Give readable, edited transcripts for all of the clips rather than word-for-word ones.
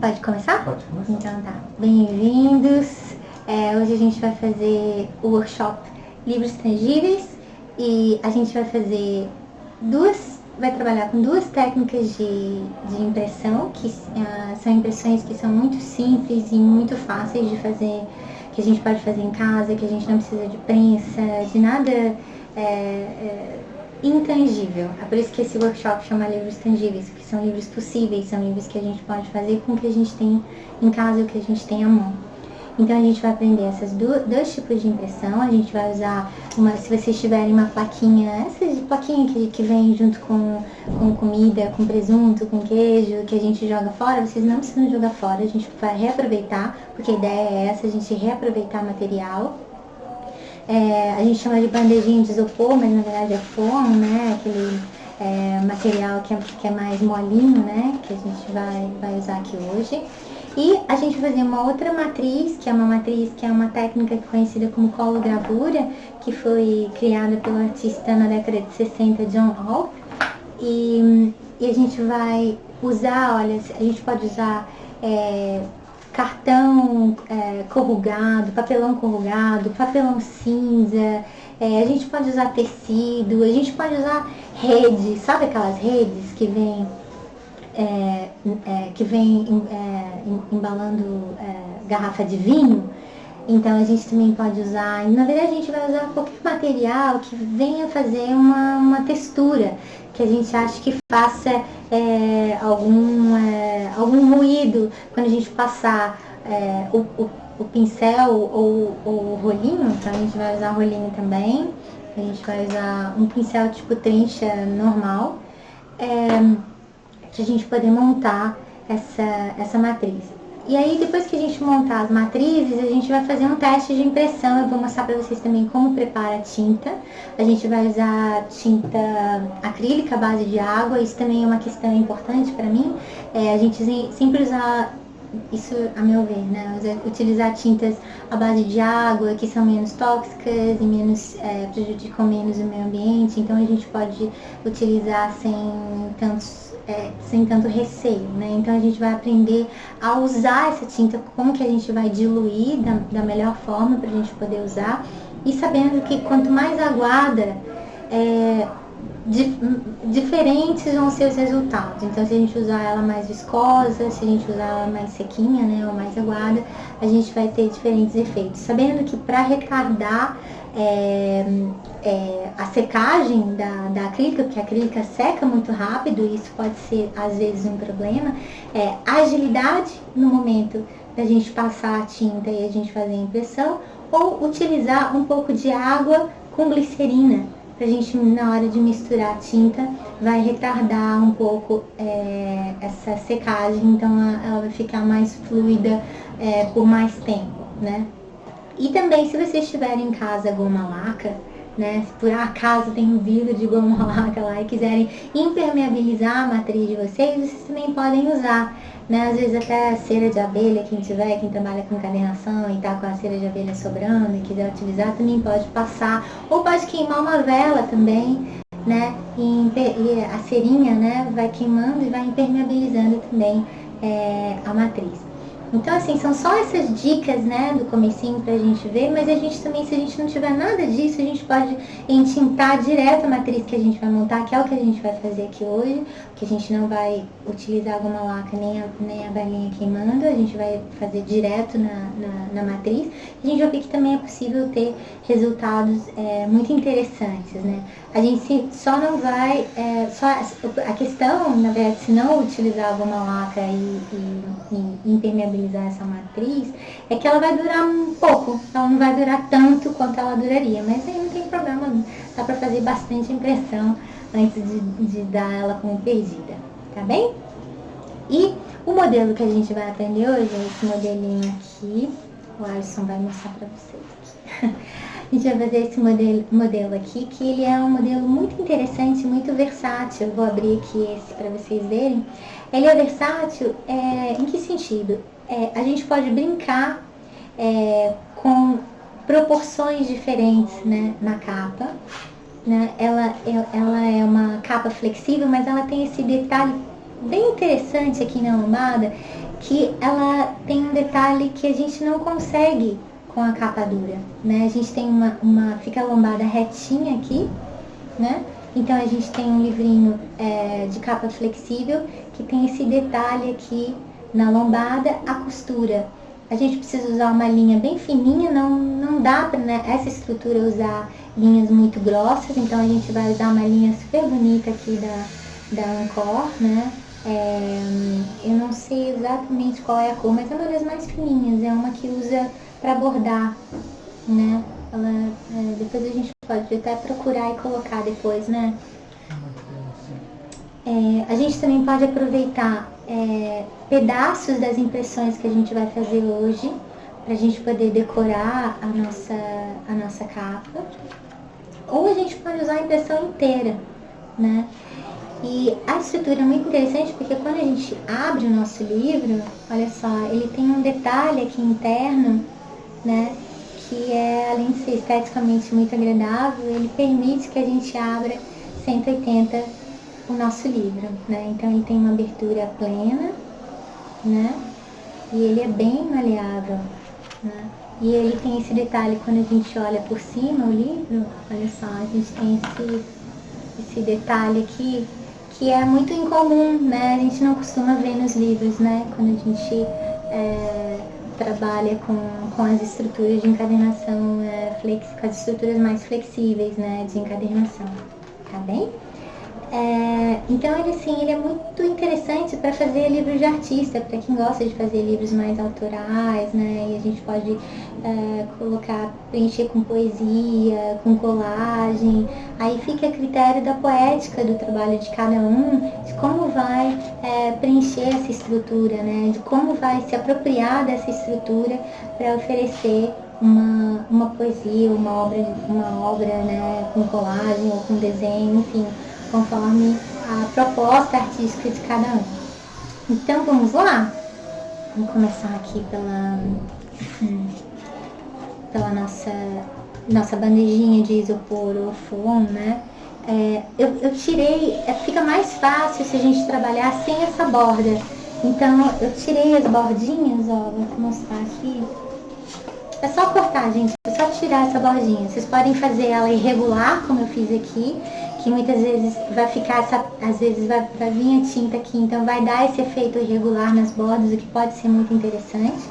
Pode começar? Pode começar. Então tá. Bem-vindos. Hoje a gente vai fazer o workshop Livros Tangíveis e a gente vai trabalhar com duas técnicas de impressão, que são impressões que são muito simples e muito fáceis de fazer, que a gente pode fazer em casa, que a gente não precisa de prensa, de nada intangível. É por isso que esse workshop chama Livros Tangíveis, que são livros possíveis, são livros que a gente pode fazer com o que a gente tem em casa e o que a gente tem à mão. Então a gente vai aprender esses dois tipos de impressão. A gente vai usar se vocês tiverem uma plaquinha, essas plaquinhas que vem junto com comida, com presunto, com queijo, que a gente joga fora, vocês não precisam jogar fora, a gente vai reaproveitar, porque a ideia é essa, a gente reaproveitar material. A gente chama de bandejinha de isopor, mas na verdade é forno, né? Aquele material que é mais molinho, né? Que a gente vai usar aqui hoje. E a gente vai fazer uma outra matriz, que é uma técnica conhecida como cologravura, que foi criada pelo artista na década de 60, John Hall. E a gente vai usar, olha, a gente pode usar cartão corrugado, papelão cinza, a gente pode usar tecido, a gente pode usar rede, sabe aquelas redes que vem embalando garrafa de vinho? Então a gente também pode usar, na verdade a gente vai usar qualquer material que venha fazer uma textura, que a gente acha que faça algum ruído quando a gente passar o pincel ou o rolinho. Então a gente vai usar rolinho também, a gente vai usar um pincel tipo trincha normal, para a gente poder montar essa matriz. E aí, depois que a gente montar as matrizes, a gente vai fazer um teste de impressão. Eu vou mostrar para vocês também como prepara a tinta. A gente vai usar tinta acrílica à base de água. Isso também é uma questão importante para mim. A gente sempre usar, isso a meu ver, né? Utilizar tintas à base de água, que são menos tóxicas e prejudicam menos o meio ambiente. Então a gente pode utilizar sem tanto receio, né? Então a gente vai aprender a usar essa tinta, como que a gente vai diluir da melhor forma para a gente poder usar, e sabendo que quanto mais aguada, diferentes vão ser os resultados. Então se a gente usar ela mais viscosa, se a gente usar ela mais sequinha, né, ou mais aguada, a gente vai ter diferentes efeitos. Sabendo que para retardar a secagem da acrílica, porque a acrílica seca muito rápido, e isso pode ser às vezes um problema, a agilidade no momento da gente passar a tinta e a gente fazer a impressão, ou utilizar um pouco de água com glicerina, pra gente, na hora de misturar a tinta, vai retardar um pouco essa secagem, então ela vai ficar mais fluida por mais tempo, né? E também, se vocês tiverem em casa goma laca, né, se por acaso tem um vidro de goma laca lá e quiserem impermeabilizar a matriz de vocês também podem usar, né? Às vezes até cera de abelha, quem trabalha com encadernação e tá com a cera de abelha sobrando e quiser utilizar, também pode passar, ou pode queimar uma vela também, né? E a cerinha, né, vai queimando e vai impermeabilizando também a matriz. Então, assim, são só essas dicas, né, do comecinho pra gente ver, mas a gente também, se a gente não tiver nada disso, a gente pode entintar direto a matriz que a gente vai montar, que é o que a gente vai fazer aqui hoje, que a gente não vai utilizar goma laca nem a velinha queimando, a gente vai fazer direto na matriz. A gente vai ver que também é possível ter resultados muito interessantes, né. A gente só não vai, a questão, na verdade, se não utilizar a goma laca e impermeabilizar essa matriz, é que ela vai durar um pouco, ela não vai durar tanto quanto ela duraria, mas aí não tem problema, dá pra fazer bastante impressão antes de dar ela como perdida, tá bem? E o modelo que a gente vai aprender hoje é esse modelinho aqui, o Alisson vai mostrar pra vocês aqui. A gente vai fazer esse modelo aqui, que ele é um modelo muito interessante, muito versátil. Eu vou abrir aqui esse para vocês verem. Ele é versátil em que sentido? A gente pode brincar com proporções diferentes, né, na capa. Né? Ela é uma capa flexível, mas ela tem esse detalhe bem interessante aqui na lombada, que ela tem um detalhe que a gente não consegue com a capa dura, né? A gente tem fica a lombada retinha aqui, né? Então a gente tem um livrinho de capa flexível que tem esse detalhe aqui na lombada, a costura. A gente precisa usar uma linha bem fininha, não dá para, né, essa estrutura usar linhas muito grossas, então a gente vai usar uma linha super bonita aqui da Ancor, né? Eu não sei exatamente qual é a cor, mas é uma das mais fininhas, é uma que usa para bordar, né? Depois a gente pode até procurar e colocar depois, né? A gente também pode aproveitar pedaços das impressões que a gente vai fazer hoje, para a gente poder decorar a nossa capa. Ou a gente pode usar a impressão inteira, né? E a estrutura é muito interessante porque quando a gente abre o nosso livro, olha só, ele tem um detalhe aqui interno, né? Que além de ser esteticamente muito agradável, ele permite que a gente abra 180 o nosso livro, né? Então ele tem uma abertura plena, né? E ele é bem maleável, né? E ele tem esse detalhe quando a gente olha por cima o livro, olha só, a gente tem esse detalhe aqui que é muito incomum, né? A gente não costuma ver nos livros, né? Quando a gente trabalha com as estruturas de encadernação, com as estruturas mais flexíveis, né? De encadernação, tá bem? Então ele é muito interessante para fazer livros de artista, para quem gosta de fazer livros mais autorais, né? E a gente pode preencher com poesia, com colagem. Aí fica a critério da poética do trabalho de cada um, de como vai preencher essa estrutura, né? De como vai se apropriar dessa estrutura para oferecer uma poesia, uma obra, né? Com colagem ou com desenho, enfim, conforme a proposta artística de cada um. Então vamos lá? Vamos começar aqui pela nossa bandejinha de isopor ou foam, né? Eu tirei, fica mais fácil se a gente trabalhar sem essa borda. Então eu tirei as bordinhas, ó, vou mostrar aqui. É só cortar, gente, é só tirar essa bordinha. Vocês podem fazer ela irregular, como eu fiz aqui, que muitas vezes vai ficar às vezes vai vir a tinta aqui, então vai dar esse efeito irregular nas bordas, o que pode ser muito interessante,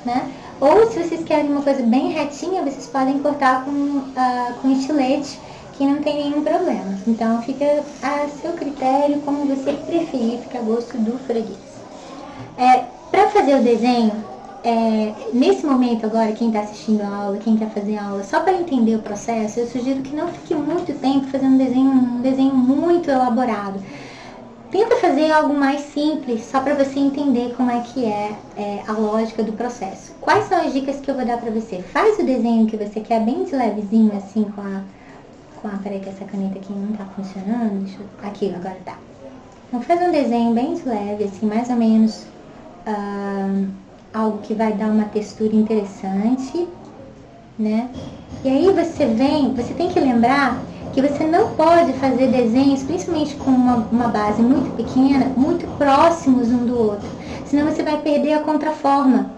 né? Ou se vocês querem uma coisa bem retinha, vocês podem cortar com estilete, que não tem nenhum problema. Então fica a seu critério, como você preferir, fica a gosto do freguês. Para fazer o desenho, nesse momento agora, quem está assistindo a aula, quem quer fazer a aula, só para entender o processo, eu sugiro que não fique muito tempo fazendo um desenho muito elaborado. Tenta fazer algo mais simples, só para você entender como é que a lógica do processo. Quais são as dicas que eu vou dar para você? Faz o desenho que você quer bem de levezinho, assim, peraí que essa caneta aqui não tá funcionando. Aqui, agora tá. Então faz um desenho bem de leve, assim, mais ou menos algo que vai dar uma textura interessante, né? E aí você tem que lembrar que você não pode fazer desenhos, principalmente com uma base muito pequena, muito próximos um do outro, senão você vai perder a contraforma.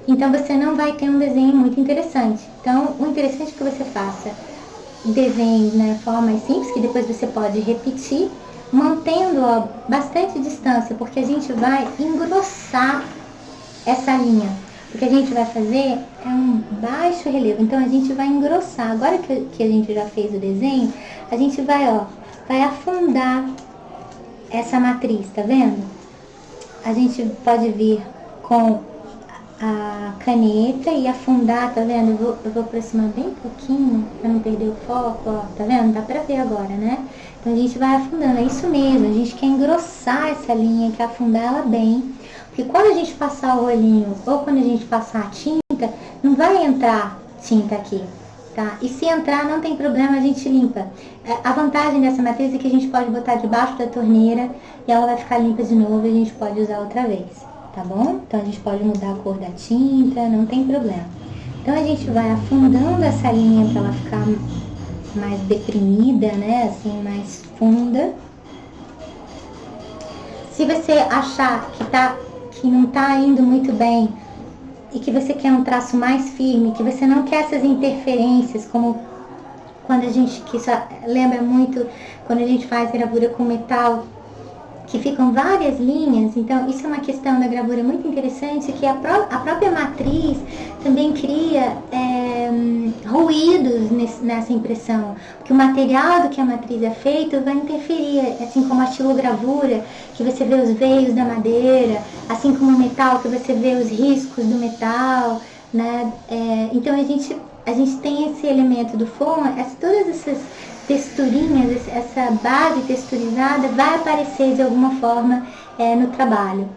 Então você não vai ter um desenho muito interessante. Então o interessante é que você faça desenhos, né, formas simples, que depois você pode repetir, mantendo bastante distância, porque a gente vai engrossar essa linha. O que a gente vai fazer é um baixo relevo, então a gente vai engrossar. Agora que a gente já fez o desenho, a gente vai afundar essa matriz, tá vendo? A gente pode vir com a caneta e afundar, tá vendo? Eu vou aproximar bem pouquinho para não perder o foco, ó, tá vendo? Dá pra ver agora, né? Então a gente vai afundando, é isso mesmo, a gente quer engrossar essa linha, quer afundar ela bem. Porque quando a gente passar o olhinho ou quando a gente passar a tinta, não vai entrar tinta aqui, tá? E se entrar, não tem problema, a gente limpa. A vantagem dessa matriz é que a gente pode botar debaixo da torneira e ela vai ficar limpa de novo e a gente pode usar outra vez, tá bom? Então a gente pode mudar a cor da tinta, não tem problema. Então a gente vai afundando essa linha para ela ficar mais deprimida, né? Assim, mais funda. Se você achar que que não está indo muito bem e que você quer um traço mais firme, que você não quer essas interferências, como quando a gente, que isso lembra muito quando a gente faz gravura com metal, que ficam várias linhas. Então isso é uma questão da gravura muito interessante, que a própria matriz também cria ruídos nessa impressão, porque o material do que a matriz é feito vai interferir, assim como a estilogravura, que você vê os veios da madeira, assim como o metal, que você vê os riscos do metal, né? Então a gente tem esse elemento do foam, todas essas texturinhas, essa base texturizada vai aparecer de alguma forma no trabalho,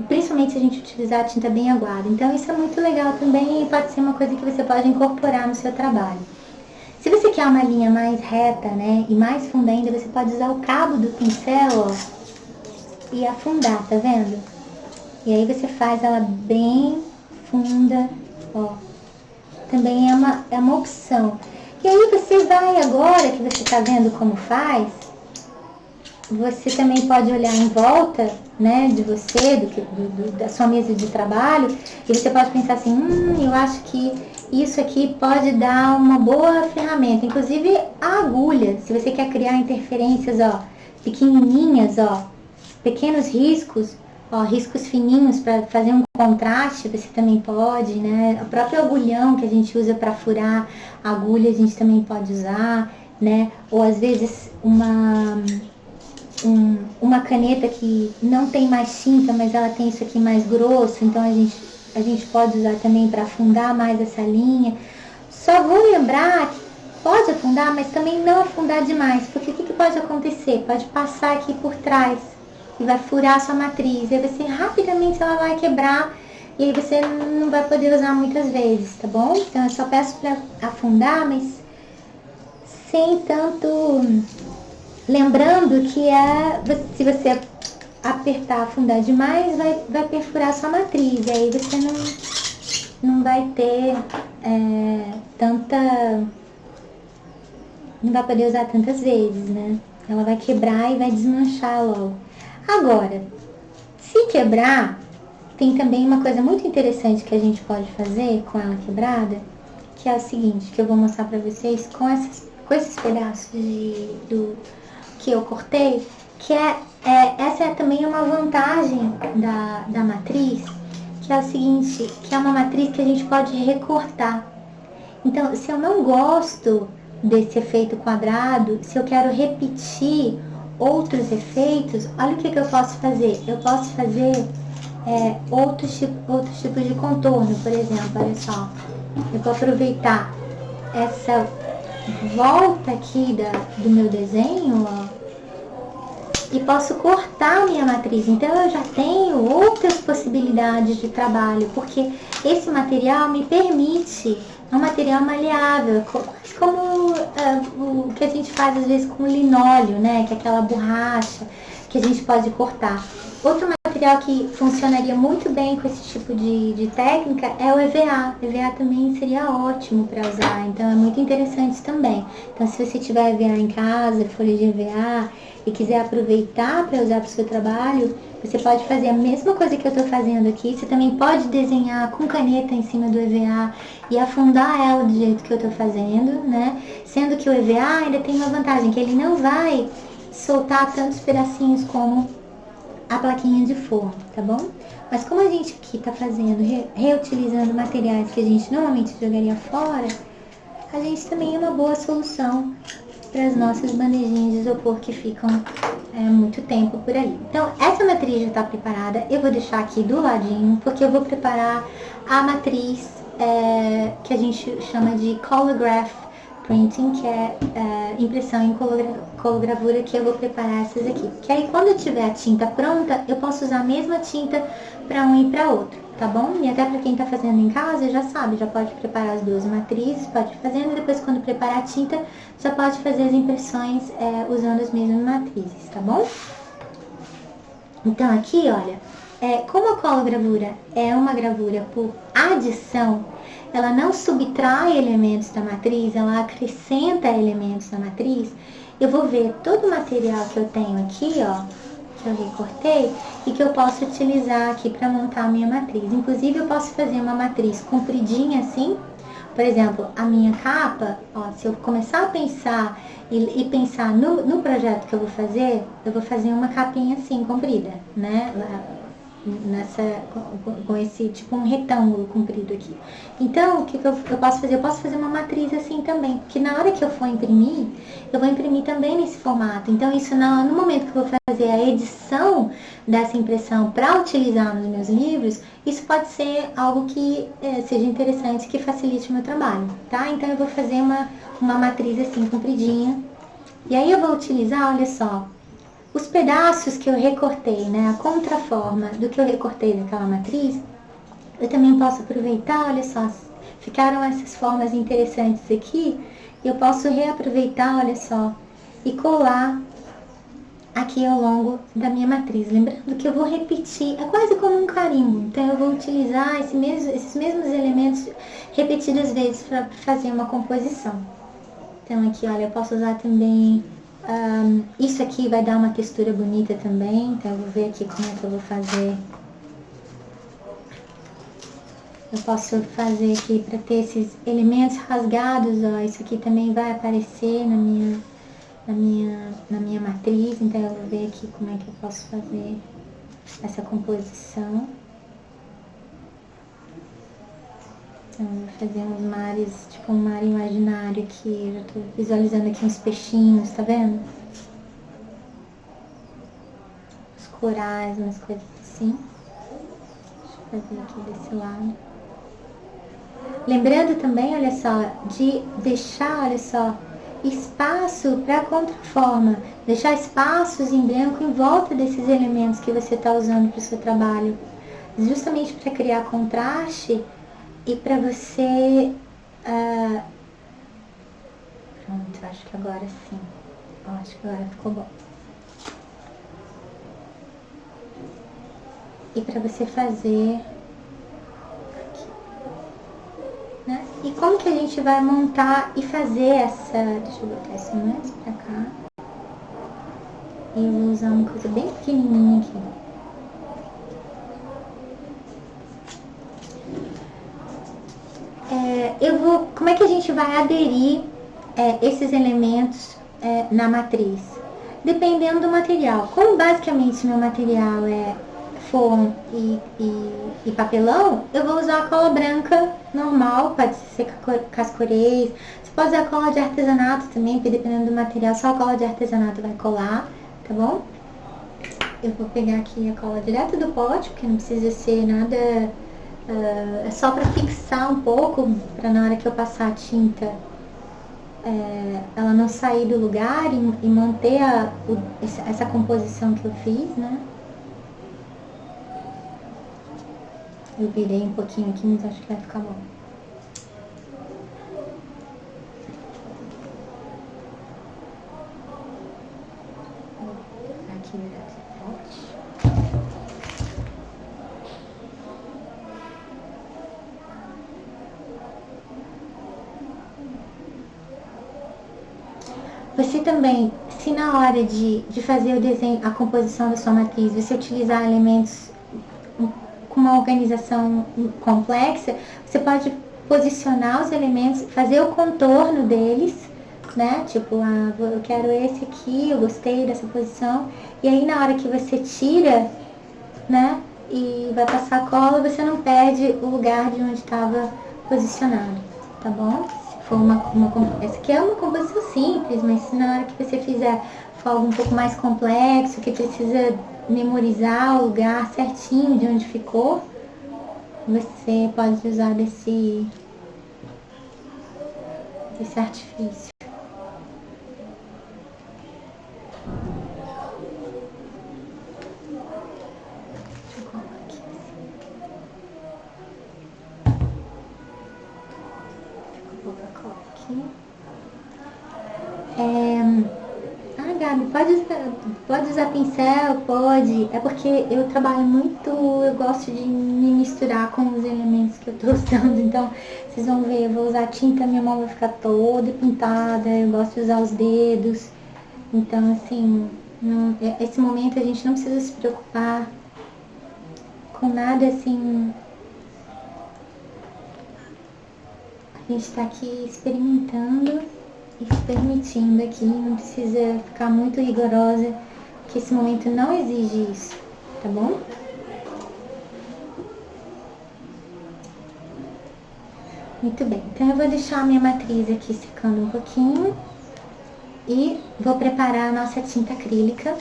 principalmente se a gente utilizar a tinta bem aguada. Então isso é muito legal também e pode ser uma coisa que você pode incorporar no seu trabalho. Se você quer uma linha mais reta, né, e mais funda ainda, você pode usar o cabo do pincel, ó, e afundar, tá vendo? E aí você faz ela bem funda, ó. Também é uma opção. E aí você vai agora, que você está vendo como faz, você também pode olhar em volta, né, de você, da sua mesa de trabalho, e você pode pensar assim, eu acho que isso aqui pode dar uma boa ferramenta. Inclusive a agulha, se você quer criar interferências, ó, pequenininhas, ó, pequenos riscos, ó, riscos fininhos para fazer um contraste, você também pode, né? O próprio agulhão que a gente usa para furar a agulha, a gente também pode usar, né? Ou às vezes uma caneta que não tem mais tinta, mas ela tem isso aqui mais grosso, então a gente pode usar também para afundar mais essa linha. Só vou lembrar que pode afundar, mas também não afundar demais, porque o que pode acontecer? Pode passar aqui por trás e vai furar a sua matriz, e aí você rapidamente ela vai quebrar e aí você não vai poder usar muitas vezes, tá bom? Então eu só peço para afundar, mas sem tanto, lembrando que se você apertar, afundar demais, vai perfurar a sua matriz, e aí você não vai ter não vai poder usar tantas vezes, né? Ela vai quebrar e vai desmanchar logo. Agora, se quebrar, tem também uma coisa muito interessante que a gente pode fazer com ela quebrada, que é o seguinte, que eu vou mostrar pra vocês com esses pedaços que eu cortei, que essa é também uma vantagem da matriz, que é o seguinte, que é uma matriz que a gente pode recortar. Então, se eu não gosto desse efeito quadrado, se eu quero repetir outros efeitos, olha o que eu posso fazer. Eu posso fazer outros tipos de contorno, por exemplo, olha só. Eu vou aproveitar essa volta aqui do meu desenho, ó, e posso cortar a minha matriz. Então eu já tenho outras possibilidades de trabalho, porque esse material me permite, é um material maleável, como o que a gente faz às vezes com linóleo, né, que é aquela borracha que a gente pode cortar. Outro material que funcionaria muito bem com esse tipo de técnica é o EVA. EVA também seria ótimo para usar, então é muito interessante também. Então se você tiver EVA em casa, folha de EVA, e quiser aproveitar para usar para o seu trabalho, você pode fazer a mesma coisa que eu estou fazendo aqui. Você também pode desenhar com caneta em cima do EVA e afundar ela do jeito que eu estou fazendo, né? Sendo que o EVA ainda tem uma vantagem, que ele não vai soltar tantos pedacinhos como a plaquinha de forno, tá bom? Mas como a gente aqui está fazendo, reutilizando materiais que a gente normalmente jogaria fora, a gente também é uma boa solução para as nossas bandejinhas de isopor que ficam muito tempo por ali. Então, essa matriz já está preparada, eu vou deixar aqui do ladinho, porque eu vou preparar a matriz que a gente chama de Colograph Printing, que é impressão em cologravura, que eu vou preparar essas aqui. Que aí quando eu tiver a tinta pronta, eu posso usar a mesma tinta para um e para outro, tá bom? E até para quem tá fazendo em casa, já sabe, já pode preparar as duas matrizes, pode ir fazendo, e depois quando preparar a tinta, já pode fazer as impressões usando as mesmas matrizes, tá bom? Então aqui, olha, como a cologravura é uma gravura por adição, ela não subtrai elementos da matriz, ela acrescenta elementos da matriz. Eu vou ver todo o material que eu tenho aqui, ó, que eu recortei e que eu posso utilizar aqui para montar a minha matriz. Inclusive, eu posso fazer uma matriz compridinha assim. Por exemplo, a minha capa, ó, se eu começar a pensar e pensar no projeto que eu vou fazer uma capinha assim, comprida, né? Com esse tipo um retângulo comprido aqui. Então, o que eu posso fazer? Eu posso fazer uma matriz assim também, porque na hora que eu for imprimir, eu vou imprimir também nesse formato. Então, isso no momento que eu vou fazer a edição dessa impressão para utilizar nos meus livros, isso pode ser algo que seja interessante, que facilite o meu trabalho, tá? Então, eu vou fazer uma matriz assim, compridinha. E aí eu vou utilizar, olha só, os pedaços que eu recortei, né, a contraforma do que eu recortei daquela matriz, eu também posso aproveitar, olha só, ficaram essas formas interessantes aqui, eu posso reaproveitar, olha só, e colar aqui ao longo da minha matriz. Lembrando que eu vou repetir, é quase como um carimbo, então eu vou utilizar esses mesmos elementos repetidas vezes para fazer uma composição. Então aqui, olha, eu posso usar também... isso aqui vai dar uma textura bonita também, então eu vou ver aqui como é que eu vou fazer. Eu posso fazer aqui para ter esses elementos rasgados, ó, isso aqui também vai aparecer na minha matriz, então eu vou ver aqui como é que eu posso fazer essa composição. Então, eu vou fazer uns mares, tipo um mar imaginário aqui. Eu já tô visualizando aqui uns peixinhos, tá vendo? Os corais, umas coisas assim. Deixa eu fazer aqui desse lado. Lembrando também, olha só, de deixar, olha só, espaço para a contraforma. Deixar espaços em branco em volta desses elementos que você está usando para o seu trabalho. Justamente para criar contraste. E para você... pronto, acho que agora sim. Acho que agora ficou bom. E para você fazer... aqui, né? E como que a gente vai montar e fazer essa... Deixa eu botar isso mais pra cá. E eu vou usar uma coisa bem pequenininha aqui. Como é que a gente vai aderir esses elementos na matriz? Dependendo do material. Como basicamente meu material é forno e papelão, eu vou usar a cola branca normal, pode ser cascorês. Você pode usar cola de artesanato também, porque dependendo do material, só a cola de artesanato vai colar, tá bom? Eu vou pegar aqui a cola direto do pote, porque não precisa ser nada... é só para fixar um pouco, para na hora que eu passar a tinta ela não sair do lugar e manter essa composição que eu fiz, né? Eu virei um pouquinho aqui, mas acho que vai ficar bom. Aqui direto do pote. Você também, se na hora de fazer o desenho, a composição da sua matriz, você utilizar elementos com uma organização complexa, você pode posicionar os elementos, fazer o contorno deles, né? Tipo, eu quero esse aqui, eu gostei dessa posição. E aí na hora que você tira, né? E vai passar a cola, você não perde o lugar de onde estava posicionado, tá bom? Essa aqui é uma composição simples, mas se na hora que você fizer for algo um pouco mais complexo, que precisa memorizar o lugar certinho de onde ficou, você pode usar desse artifício. Deixa eu colocar aqui assim. Vou colocar aqui. Gabi, pode usar pincel? Pode. É porque eu trabalho muito, eu gosto de me misturar com os elementos que eu tô usando. Então, vocês vão ver, eu vou usar tinta, minha mão vai ficar toda pintada. Eu gosto de usar os dedos. Então, assim, Esse momento a gente não precisa se preocupar com nada assim. A gente está aqui experimentando e se permitindo aqui, não precisa ficar muito rigorosa, porque esse momento não exige isso, tá bom? Muito bem, então eu vou deixar a minha matriz aqui secando um pouquinho e vou preparar a nossa tinta acrílica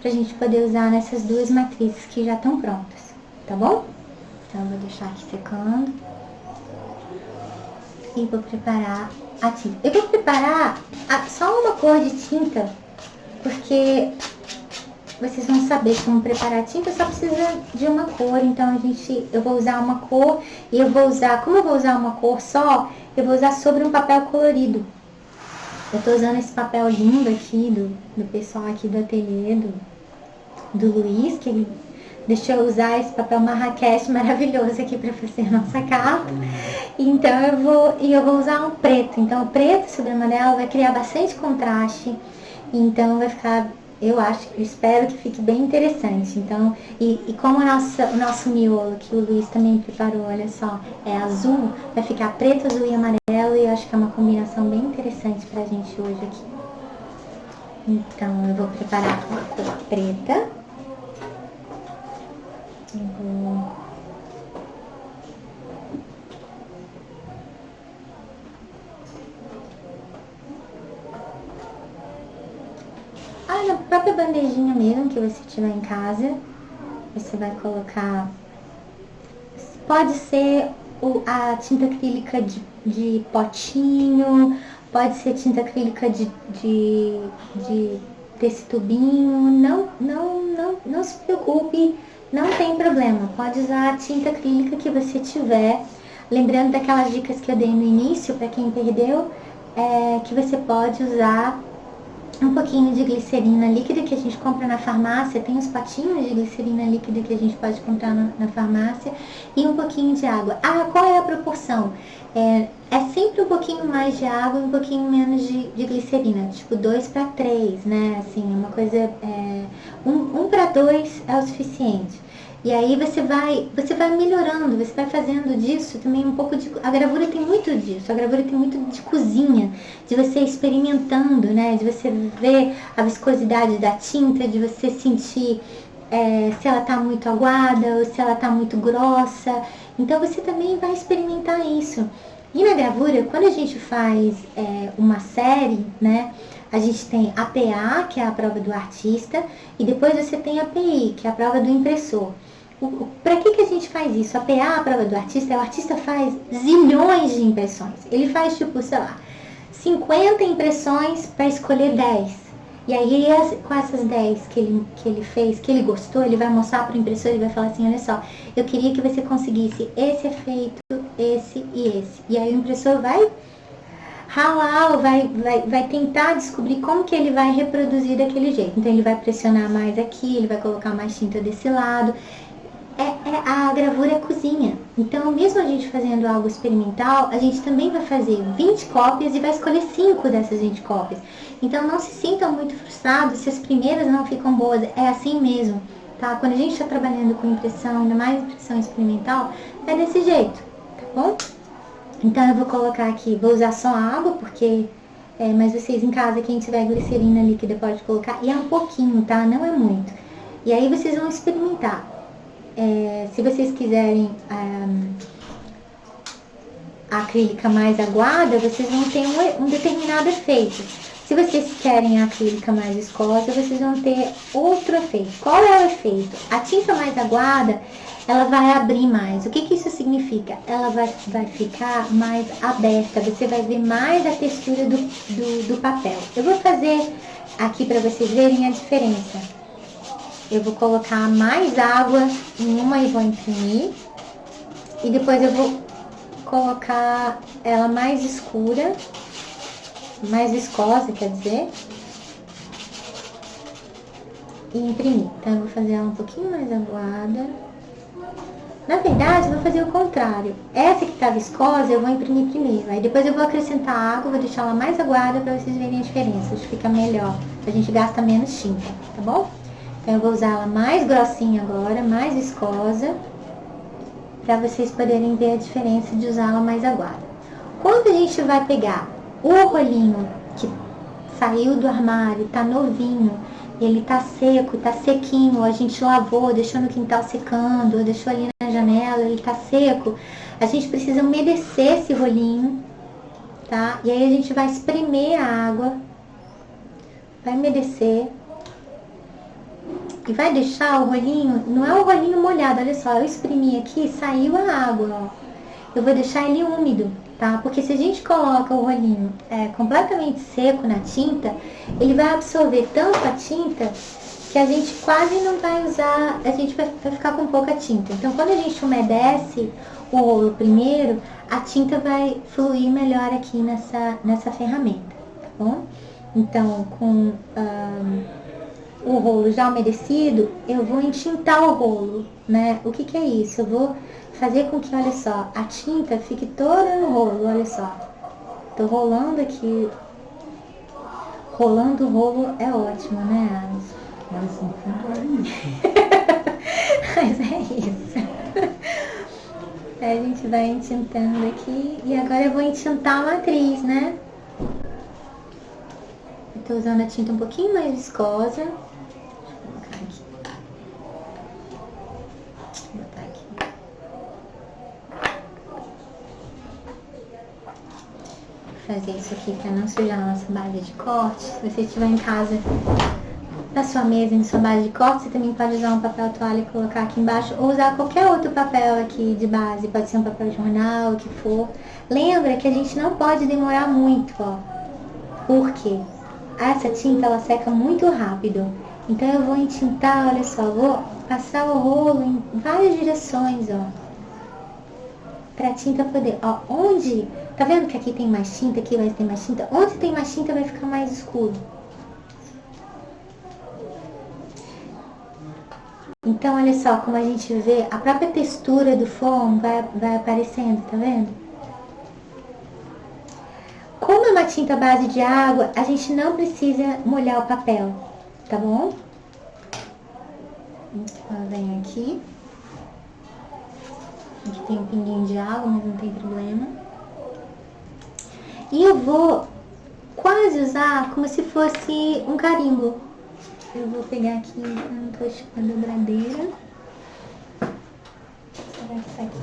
pra gente poder usar nessas duas matrizes que já estão prontas, tá bom? Então eu vou deixar aqui secando e vou preparar a tinta. Eu vou preparar só uma cor de tinta, porque vocês vão saber como preparar a tinta, só precisa de uma cor. Então eu vou usar uma cor e eu vou usar, como eu vou usar uma cor só, eu vou usar sobre um papel colorido. Eu tô usando esse papel lindo aqui do pessoal aqui do ateliê do Luiz, que ele deixou eu usar esse papel Marrakech maravilhoso aqui para fazer a nossa capa. Então eu vou usar um preto. Então o preto sobre amarelo vai criar bastante contraste. Então vai ficar, eu espero que fique bem interessante. Então, e como o nosso miolo que o Luiz também preparou, olha só, é azul, vai ficar preto, azul e amarelo, e eu acho que é uma combinação bem interessante pra gente hoje aqui. Então eu vou preparar a cor preta. Na própria bandejinha mesmo que você tiver em casa, você vai colocar, pode ser a tinta acrílica de potinho, pode ser tinta acrílica desse tubinho, não se preocupe, não tem problema, pode usar a tinta acrílica que você tiver. Lembrando daquelas dicas que eu dei no início, para quem perdeu, que você pode usar um pouquinho de glicerina líquida que a gente compra na farmácia, tem uns potinhos de glicerina líquida que a gente pode comprar na farmácia, e um pouquinho de água. Qual é a proporção? É sempre um pouquinho mais de água e um pouquinho menos de glicerina, tipo 2:3, né? Assim, uma coisa, 1:2 é o suficiente. E aí você vai melhorando, você vai fazendo disso também um pouco de... A gravura tem muito disso, a gravura tem muito de cozinha, de você experimentando, né? De você ver a viscosidade da tinta, de você sentir se ela tá muito aguada ou se ela tá muito grossa. Então você também vai experimentar isso. E na gravura, quando a gente faz uma série, né? A gente tem a PA, que é a prova do artista, e depois você tem a PI, que é a prova do impressor. Para que a gente faz isso? A PA, a prova do artista, o artista faz zilhões de impressões. Ele faz, tipo, sei lá, 50 impressões para escolher 10. E aí, com essas 10 que ele fez, que ele gostou, ele vai mostrar para o impressor e vai falar assim, olha só, eu queria que você conseguisse esse efeito, esse e esse. E aí o impressor vai ralar, vai tentar descobrir como que ele vai reproduzir daquele jeito. Então ele vai pressionar mais aqui, ele vai colocar mais tinta desse lado. A gravura é cozinha. Então, mesmo a gente fazendo algo experimental, a gente também vai fazer 20 cópias e vai escolher 5 dessas 20 cópias. Então, não se sintam muito frustrados se as primeiras não ficam boas. É assim mesmo, tá? Quando a gente está trabalhando com impressão, ainda mais impressão experimental, é desse jeito, tá bom? Então, eu vou colocar aqui, vou usar só água, porque... mas vocês em casa, quem tiver glicerina líquida pode colocar. E é um pouquinho, tá? Não é muito. E aí vocês vão experimentar. Se vocês quiserem a acrílica mais aguada, vocês vão ter um determinado efeito. Se vocês querem a acrílica mais viscosa, vocês vão ter outro efeito. Qual é o efeito? A tinta mais aguada, ela vai abrir mais. O que isso significa? Ela vai ficar mais aberta, você vai ver mais a textura do papel. Eu vou fazer aqui para vocês verem a diferença. Eu vou colocar mais água em uma e vou imprimir. E depois eu vou colocar ela mais escura, mais viscosa, quer dizer. E imprimir. Então eu vou fazer ela um pouquinho mais aguada. Na verdade, eu vou fazer o contrário. Essa que tá viscosa, eu vou imprimir primeiro. Aí depois eu vou acrescentar água, vou deixar ela mais aguada para vocês verem a diferença. Acho que fica melhor. A gente gasta menos tinta, tá bom? Então eu vou usar ela mais grossinha agora, mais viscosa, para vocês poderem ver a diferença de usá-la mais aguada. Quando a gente vai pegar o rolinho que saiu do armário, tá novinho, ele tá seco, tá sequinho, a gente lavou, deixou no quintal secando, deixou ali na janela, ele tá seco, a gente precisa umedecer esse rolinho, tá? E aí a gente vai espremer a água, vai umedecer e vai deixar o rolinho, não é o rolinho molhado, olha só, eu espremi aqui, saiu a água, ó. Eu vou deixar ele úmido, tá? Porque se a gente coloca o rolinho completamente seco na tinta, ele vai absorver tanto a tinta que a gente quase não vai usar, a gente vai ficar com pouca tinta. Então, quando a gente umedece o rolo primeiro, a tinta vai fluir melhor aqui nessa ferramenta, tá bom? Então, com o rolo já umedecido, eu vou entintar o rolo, né? O que que é isso? Eu vou fazer com que, olha só, a tinta fique toda no rolo, olha só. Tô rolando aqui. Rolando o rolo é ótimo, né, Alice? Mas no fundo é isso. Mas é isso. Aí a gente vai entintando aqui. E agora eu vou entintar a matriz, né? Eu tô usando a tinta um pouquinho mais viscosa. Fazer isso aqui para não sujar a nossa base de corte. Se você estiver em casa, na sua mesa, em sua base de corte, você também pode usar um papel toalha e colocar aqui embaixo, ou usar qualquer outro papel aqui de base, pode ser um papel de jornal, o que for. Lembra que a gente não pode demorar muito, ó, porque essa tinta ela seca muito rápido. Então eu vou entintar, olha só, vou passar o rolo em várias direções, ó, pra tinta poder, ó, onde, tá vendo que aqui tem mais tinta, aqui vai ter mais tinta? Onde tem mais tinta vai ficar mais escuro. Então, olha só, como a gente vê, a própria textura do foam vai aparecendo, tá vendo? Como é uma tinta base de água, a gente não precisa molhar o papel, tá bom? Então, vem aqui. Aqui tem um pinguinho de água, mas não tem problema. E eu vou quase usar como se fosse um carimbo. Eu vou pegar aqui um tocho com a dobradeira. Será que tá aqui?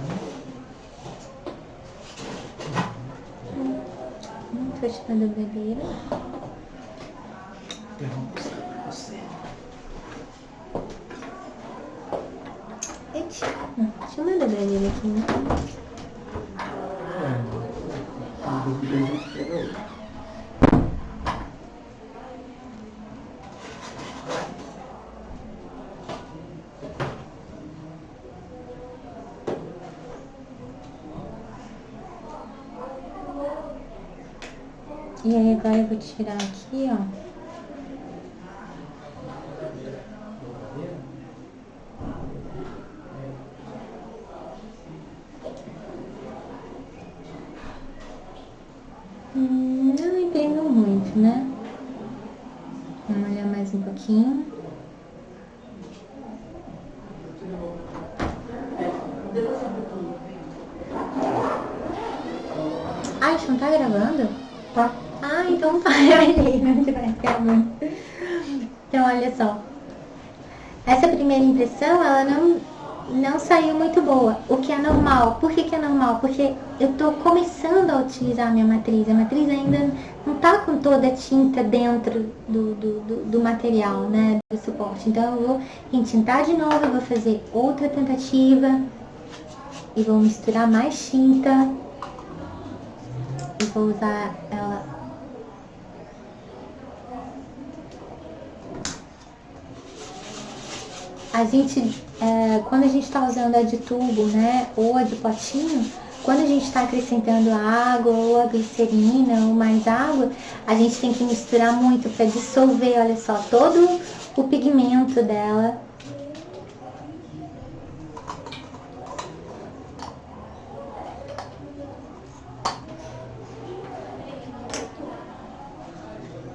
Um tocho com a dobradeira. Eita, tinha uma dobradeira aqui, né? E aí agora eu vou tirar aqui, ó. Não imprimo muito, né? Vamos olhar mais um pouquinho. Ah, isso não tá gravando? Tá. Ah, então tá. Eu não estiver gravando. Então, olha só. Essa primeira impressão, ela não saiu muito boa, o que é normal. Por que é normal? Porque eu tô começando a utilizar a minha matriz. A matriz ainda não tá com toda a tinta dentro do material, né, do suporte. Então eu vou entintar de novo, eu vou fazer outra tentativa e vou misturar mais tinta e vou usar ela. A gente, quando a gente está usando a de tubo, né, ou a de potinho, quando a gente está acrescentando a água, ou a glicerina, ou mais água, a gente tem que misturar muito para dissolver, olha só, todo o pigmento dela.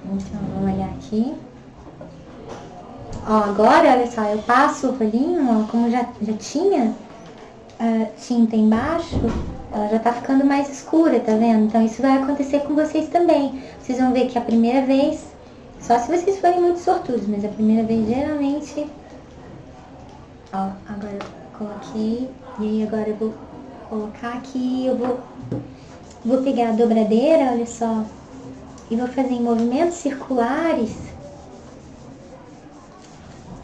Então, vamos olhar aqui. Ó, agora, olha só, eu passo o rolinho, ó, como já tinha tinta embaixo, ela já tá ficando mais escura, tá vendo? Então isso vai acontecer com vocês também. Vocês vão ver que a primeira vez, só se vocês forem muito sortudos, mas a primeira vez geralmente... Ó, agora eu coloquei, e aí agora eu vou colocar aqui, eu vou pegar a dobradeira, olha só, e vou fazer em movimentos circulares.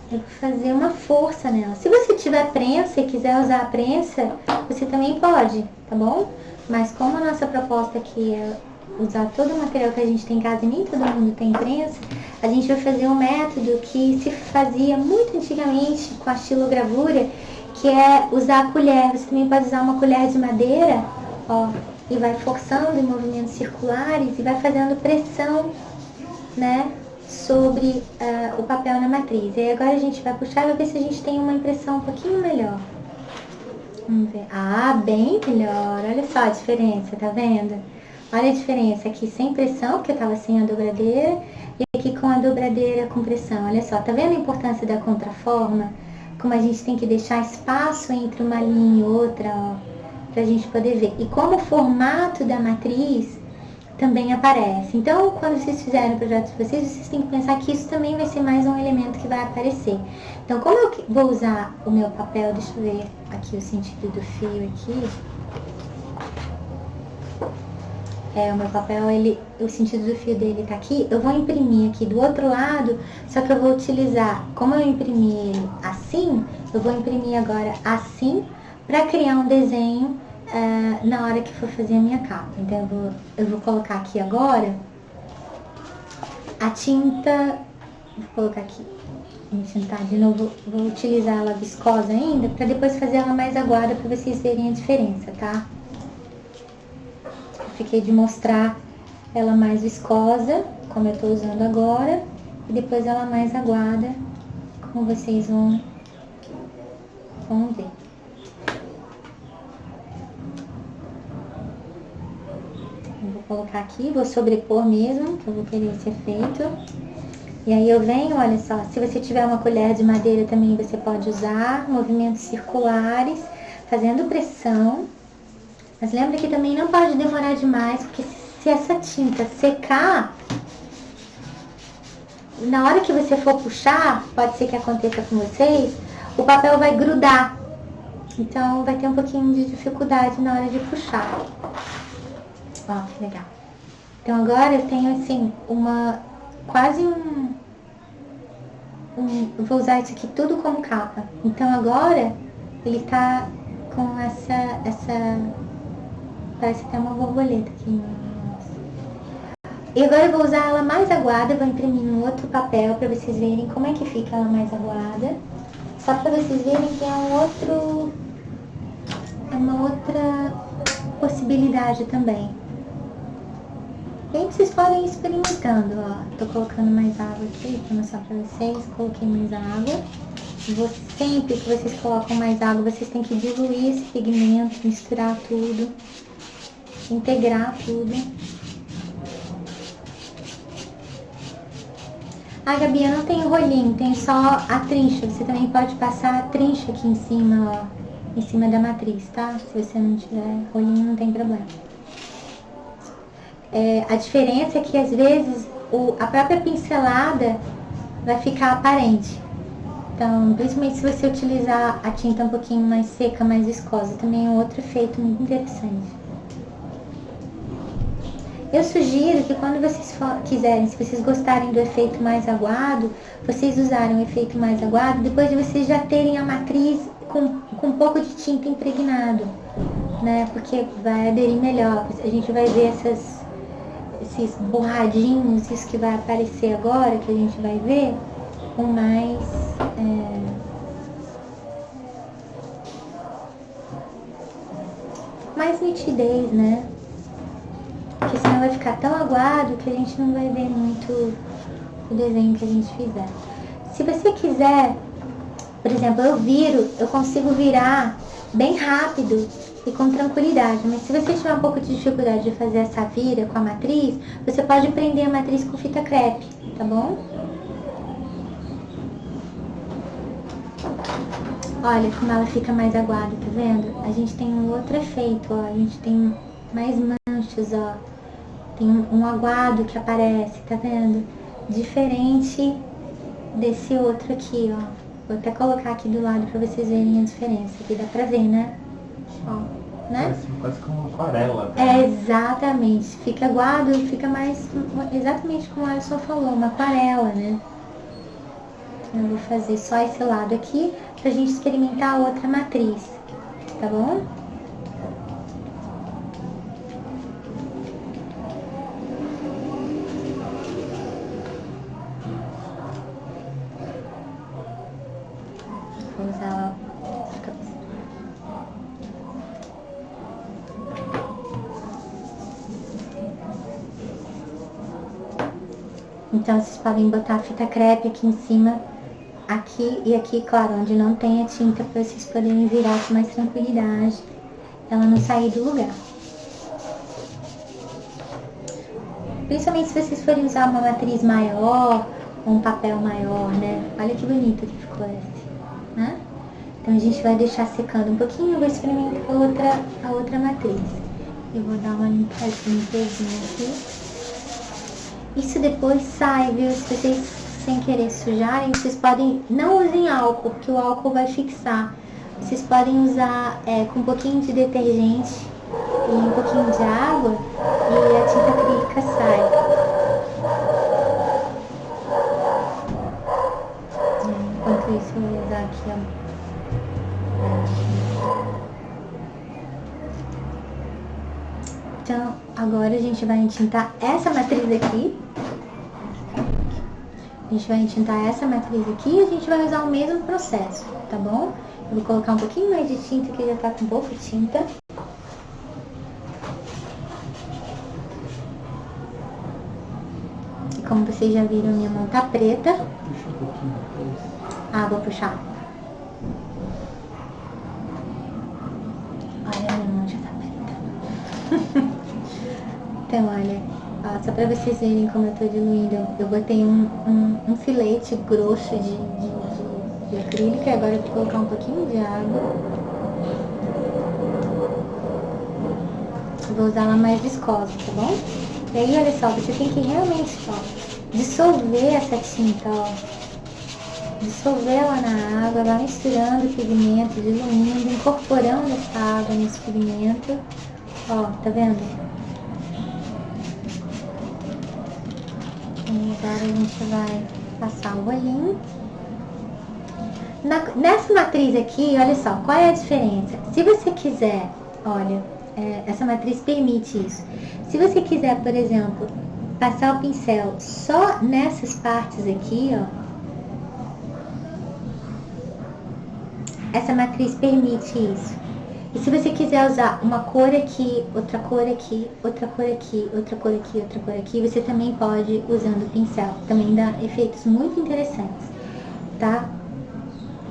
Eu vou fazer uma força nela. Se você tiver prensa e quiser usar a prensa, você também pode, tá bom? Mas como a nossa proposta aqui é usar todo o material que a gente tem em casa e nem todo mundo tem prensa, a gente vai fazer um método que se fazia muito antigamente com a estilogravura, que é usar a colher. Você também pode usar uma colher de madeira, ó, e vai forçando em movimentos circulares e vai fazendo pressão, né, sobre o papel na matriz. E aí agora a gente vai puxar e vai ver se a gente tem uma impressão um pouquinho melhor. Vamos ver. Ah, bem melhor. Olha só a diferença, tá vendo? Olha a diferença aqui sem pressão, porque eu tava sem a dobradeira, e aqui com a dobradeira com pressão. Olha só, tá vendo a importância da contraforma? Como a gente tem que deixar espaço entre uma linha e outra, ó, pra gente poder ver. E como o formato da matriz também aparece. Então, quando vocês fizerem o projeto de vocês, vocês têm que pensar que isso também vai ser mais um elemento que vai aparecer. Então, como eu vou usar o meu papel, deixa eu ver aqui o sentido do fio aqui. O meu papel, o sentido do fio dele tá aqui. Eu vou imprimir aqui do outro lado, só que eu vou utilizar, como eu imprimi ele assim, eu vou imprimir agora assim, para criar um desenho na hora que for fazer a minha capa. Então eu vou colocar aqui agora a tinta, vou colocar aqui, vou tentar de novo, vou utilizar ela viscosa ainda, para depois fazer ela mais aguada, para vocês verem a diferença, tá? Eu fiquei de mostrar ela mais viscosa, como eu tô usando agora, e depois ela mais aguada, como vocês vão ver. Vou colocar aqui, vou sobrepor mesmo, que eu vou querer esse efeito. E aí eu venho, olha só, se você tiver uma colher de madeira também você pode usar, movimentos circulares, fazendo pressão. Mas lembra que também não pode demorar demais, porque se essa tinta secar, na hora que você for puxar, pode ser que aconteça com vocês, o papel vai grudar. Então vai ter um pouquinho de dificuldade na hora de puxar. Ó, que legal. Então agora eu tenho assim, vou usar isso aqui tudo como capa. Então agora ele tá com essa parece até uma borboleta aqui. E agora eu vou usar ela mais aguada, vou imprimir um outro papel para vocês verem como é que fica ela mais aguada. Só para vocês verem que é uma outra possibilidade também. E aí vocês podem ir experimentando, ó. Tô colocando mais água aqui para mostrar para vocês. Coloquei mais água. Sempre que vocês colocam mais água, vocês têm que diluir esse pigmento, misturar tudo, integrar tudo. Ah, Gabi, eu não tenho rolinho, tem só a trincha. Você também pode passar a trincha aqui em cima, ó, em cima da matriz, tá? Se você não tiver rolinho, não tem problema. A diferença é que às vezes a própria pincelada vai ficar aparente. Então, principalmente se você utilizar a tinta um pouquinho mais seca, mais viscosa, também é um outro efeito muito interessante. Eu sugiro que quando vocês quiserem, se vocês gostarem do efeito mais aguado, vocês usarem o efeito mais aguado depois de vocês já terem a matriz com um pouco de tinta impregnado, né? Porque vai aderir melhor. A gente vai ver esses borradinhos, isso que vai aparecer agora, que a gente vai ver, com mais nitidez, né? Porque senão vai ficar tão aguado que a gente não vai ver muito o desenho que a gente fizer. Se você quiser, por exemplo, eu consigo virar bem rápido e com tranquilidade, mas se você tiver um pouco de dificuldade de fazer essa vira com a matriz, você pode prender a matriz com fita crepe, tá bom? Olha como ela fica mais aguada, tá vendo? A gente tem um outro efeito, ó. A gente tem mais manchas, ó. Tem um aguado que aparece, tá vendo? Diferente desse outro aqui, ó. Vou até colocar aqui do lado pra vocês verem a diferença. Aqui dá pra ver, né? Ó, né? Parece quase como uma aquarela. É, exatamente. Fica aguado e fica mais... Exatamente como a Alisson falou, uma aquarela, né? Eu vou fazer só esse lado aqui pra gente experimentar a outra matriz, tá bom? Vou usar a cabeça. Então, vocês podem botar a fita crepe aqui em cima, aqui e aqui, claro, onde não tem a tinta, para vocês poderem virar com mais tranquilidade, ela não sair do lugar. Principalmente se vocês forem usar uma matriz maior, ou um papel maior, né? Olha que bonito que ficou esse, né? Então a gente vai deixar secando um pouquinho, eu vou experimentar a outra matriz. Eu vou dar uma limpezinha aqui. Isso depois sai, viu? Se vocês sem querer sujarem, vocês podem... Não usem álcool, porque o álcool vai fixar. Vocês podem usar com um pouquinho de detergente e um pouquinho de água e a tinta acrílica sai. Enquanto isso eu vou usar aqui, ó. Então, agora a gente vai entintar essa matriz aqui. A gente vai entintar essa matriz aqui e a gente vai usar o mesmo processo, tá bom? Eu vou colocar um pouquinho mais de tinta, que já tá com pouca tinta. E como vocês já viram, minha mão tá preta. Puxa um pouquinho depois. Ah, vou puxar. Olha, minha mão já tá preta. Então, olha, ó, só pra vocês verem como eu tô diluindo, eu botei um filete grosso de acrílica e agora eu vou colocar um pouquinho de água. Vou usar ela mais viscosa, tá bom? E aí, olha só, você tem que realmente, ó, dissolver essa tinta, ó. Dissolver ela na água, vai misturando o pigmento, diluindo, incorporando essa água nesse pigmento. Ó, tá vendo? E agora a gente vai passar o olhinho. Nessa matriz aqui, olha só, qual é a diferença? Se você quiser, olha, essa matriz permite isso. Se você quiser, por exemplo, passar o pincel só nessas partes aqui, ó, essa matriz permite isso. E se você quiser usar uma cor aqui, outra cor aqui, outra cor aqui, outra cor aqui, outra cor aqui, você também pode usando o pincel. Também dá efeitos muito interessantes, tá?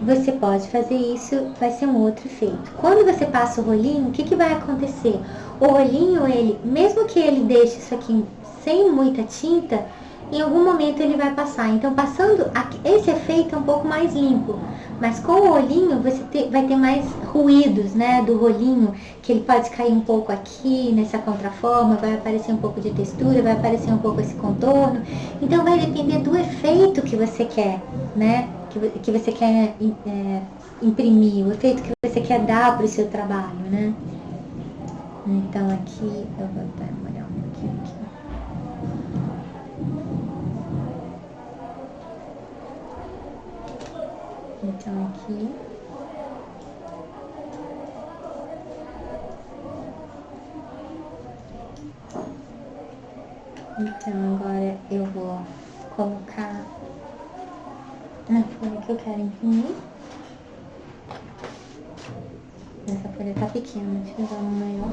Você pode fazer isso, vai ser um outro efeito. Quando você passa o rolinho, o que vai acontecer? O rolinho, ele, mesmo que ele deixe isso aqui sem muita tinta, em algum momento ele vai passar. Então, passando aqui, esse efeito é um pouco mais limpo. Mas com o rolinho, você vai ter mais ruídos, né, do rolinho, que ele pode cair um pouco aqui, nessa contraforma, vai aparecer um pouco de textura, vai aparecer um pouco esse contorno. Então, vai depender do efeito que você quer, né, que você quer imprimir, o efeito que você quer dar para o seu trabalho, né. Então, aqui, eu vou até molhar um pouquinho aqui. Então, aqui. Então, agora eu vou colocar na folha que eu quero imprimir. Essa folha tá pequena, deixa eu usar uma maior.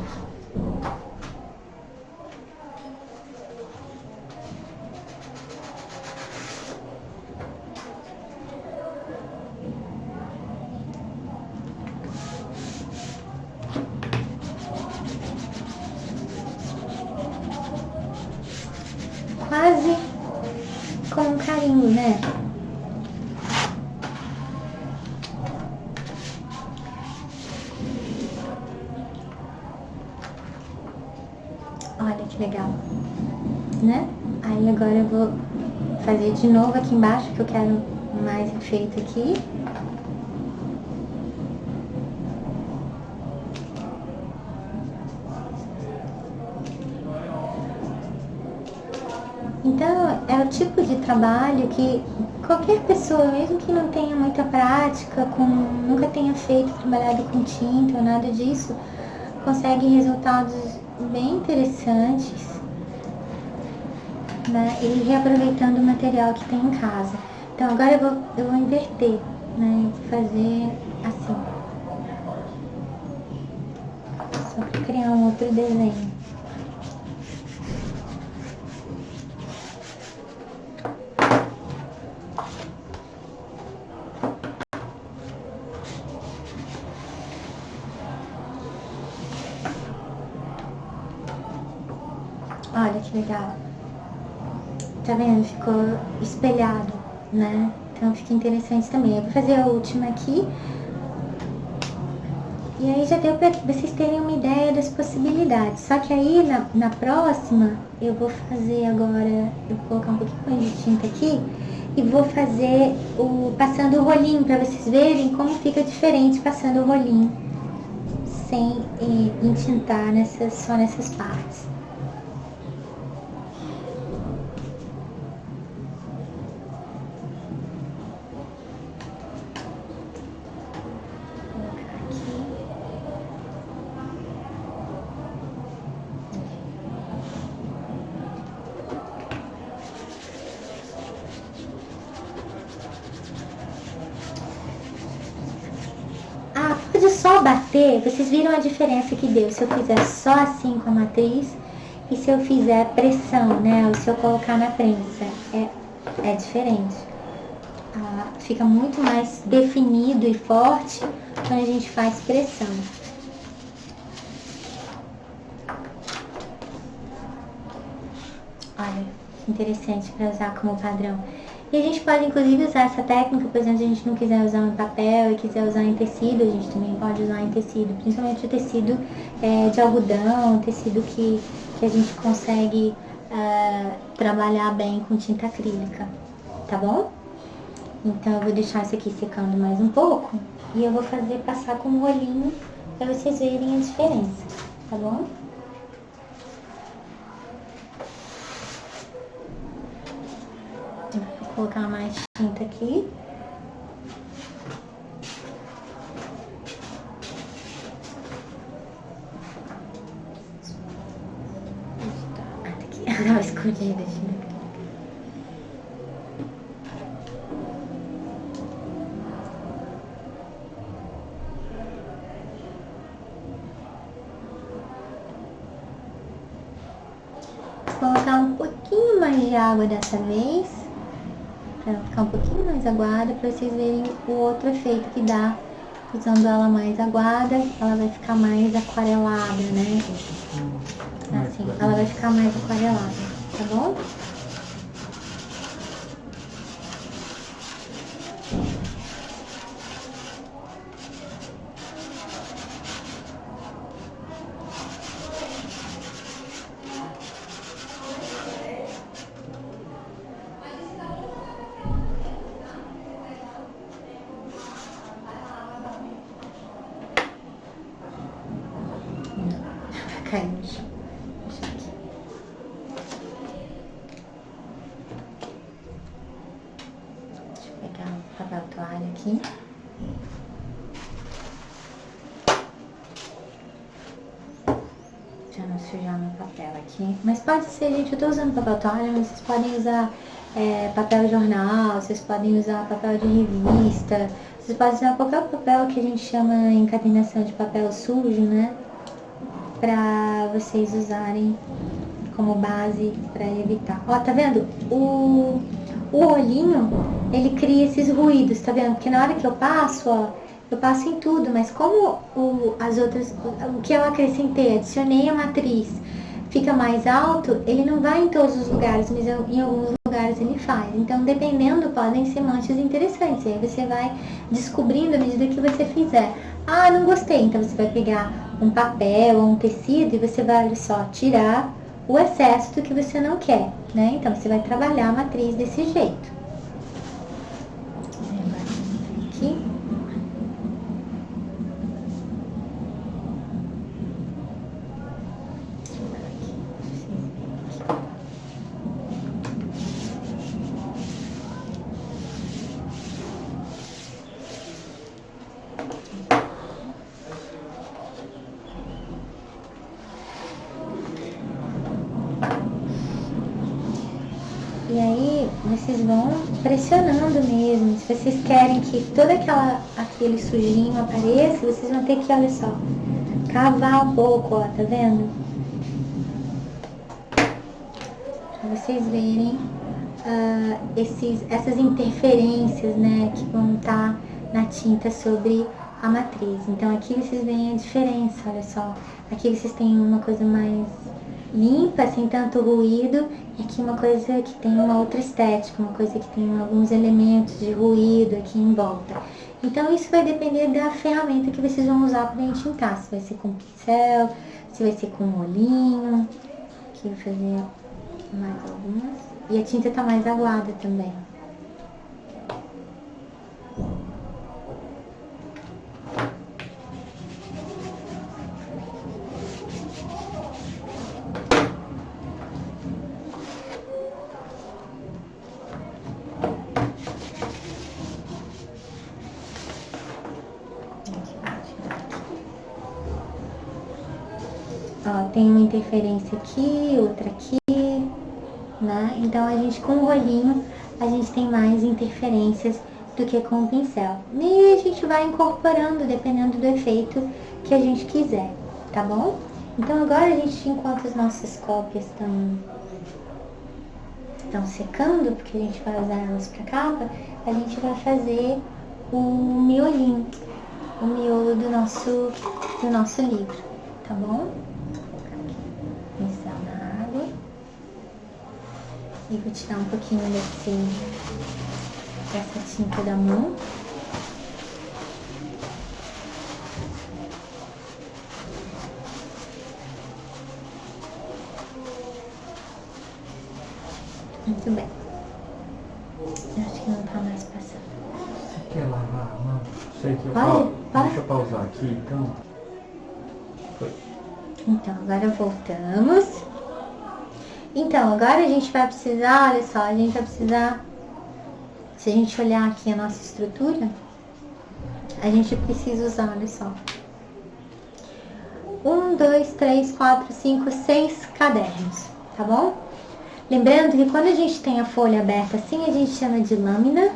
Quase com um carimbo, né? Olha que legal, né? Aí agora eu vou fazer de novo aqui embaixo, que eu quero mais efeito aqui. Então, é o tipo de trabalho que qualquer pessoa, mesmo que não tenha muita prática, nunca tenha trabalhado com tinta ou nada disso, consegue resultados bem interessantes, né? E reaproveitando o material que tem em casa. Então, agora eu vou inverter, né? Fazer assim. Só para criar um outro desenho. Olha que legal. Tá vendo? Ficou espelhado, né? Então fica interessante também. Eu vou fazer a última aqui. E aí já deu pra vocês terem uma ideia das possibilidades. Só que aí na próxima eu vou fazer agora, eu vou colocar um pouquinho mais de tinta aqui e vou fazer passando o rolinho pra vocês verem como fica diferente passando o rolinho sem entintar só nessas partes. Pode só bater, vocês viram a diferença que deu se eu fizer só assim com a matriz e se eu fizer pressão, né? Ou se eu colocar na prensa, é diferente. Fica muito mais definido e forte quando a gente faz pressão. Olha, interessante para usar como padrão. E a gente pode inclusive usar essa técnica, por exemplo, se a gente não quiser usar em papel e quiser usar em tecido, a gente também pode usar em tecido, principalmente o tecido de algodão, tecido que a gente consegue trabalhar bem com tinta acrílica, tá bom? Então eu vou deixar isso aqui secando mais um pouco e eu vou passar com um rolinho para vocês verem a diferença, tá bom? Vou colocar mais tinta aqui. Tá aqui. Não, escondida, tinta. Vou colocar um pouquinho mais de água dessa vez, para ficar um pouquinho mais aguada, para vocês verem o outro efeito que dá usando ela mais aguada. Ela vai ficar mais aquarelada, né? Assim, ela vai ficar mais aquarelada, tá bom? Caiu no chão. Deixa aqui. Deixa eu pegar o papel toalha aqui. Já não sujar meu papel aqui. Mas pode ser, gente, eu tô usando papel toalha, mas vocês podem usar papel jornal, vocês podem usar papel de revista, vocês podem usar qualquer papel que a gente chama encadernação de papel sujo, né? Pra vocês usarem como base para evitar. Ó, tá vendo? O olhinho, ele cria esses ruídos, tá vendo? Porque na hora que eu passo, ó, eu passo em tudo, mas como o que eu acrescentei, adicionei a matriz, fica mais alto, ele não vai em todos os lugares, mas em alguns lugares ele faz. Então, dependendo, podem ser manchas interessantes. E aí você vai descobrindo à medida que você fizer. Não gostei. Então, você vai pegar um papel ou um tecido e você vai só tirar o excesso do que você não quer, né? Então, você vai trabalhar a matriz desse jeito. Aqui. E aí, vocês vão pressionando mesmo. Se vocês querem que todo aquele sujinho apareça, vocês vão ter que, olha só, cavar um pouco, ó, tá vendo? Pra vocês verem essas interferências, né, que vão estar na tinta sobre a matriz. Então aqui vocês veem a diferença, olha só. Aqui vocês têm uma coisa mais limpa, sem tanto ruído, e aqui uma coisa que tem uma outra estética, uma coisa que tem alguns elementos de ruído aqui em volta. Então isso vai depender da ferramenta que vocês vão usar para entintar, se vai ser com pincel, se vai ser com olhinho. Aqui eu vou fazer mais algumas. E a tinta tá mais aguada também. Ó, tem uma interferência aqui, outra aqui, né? Então a gente com o rolinho, a gente tem mais interferências do que com o pincel. E a gente vai incorporando dependendo do efeito que a gente quiser, tá bom? Então agora a gente, enquanto as nossas cópias estão secando, porque a gente vai usar elas para capa, a gente vai fazer o miolinho, o miolo do nosso livro, tá bom? Pincel na água. E vou tirar um pouquinho dessa tinta da mão. Muito bem. Eu acho que não tá mais passando. Você quer lavar a mão? Sei que eu Para. Deixa eu pausar aqui, então. Foi. Então, agora voltamos. Então, agora a gente vai precisar, olha só, a gente vai precisar, se a gente olhar aqui a nossa estrutura, a gente precisa usar, olha só, 1, 2, 3, 4, 5, 6 cadernos, tá bom? Lembrando que quando a gente tem a folha aberta assim, a gente chama de lâmina,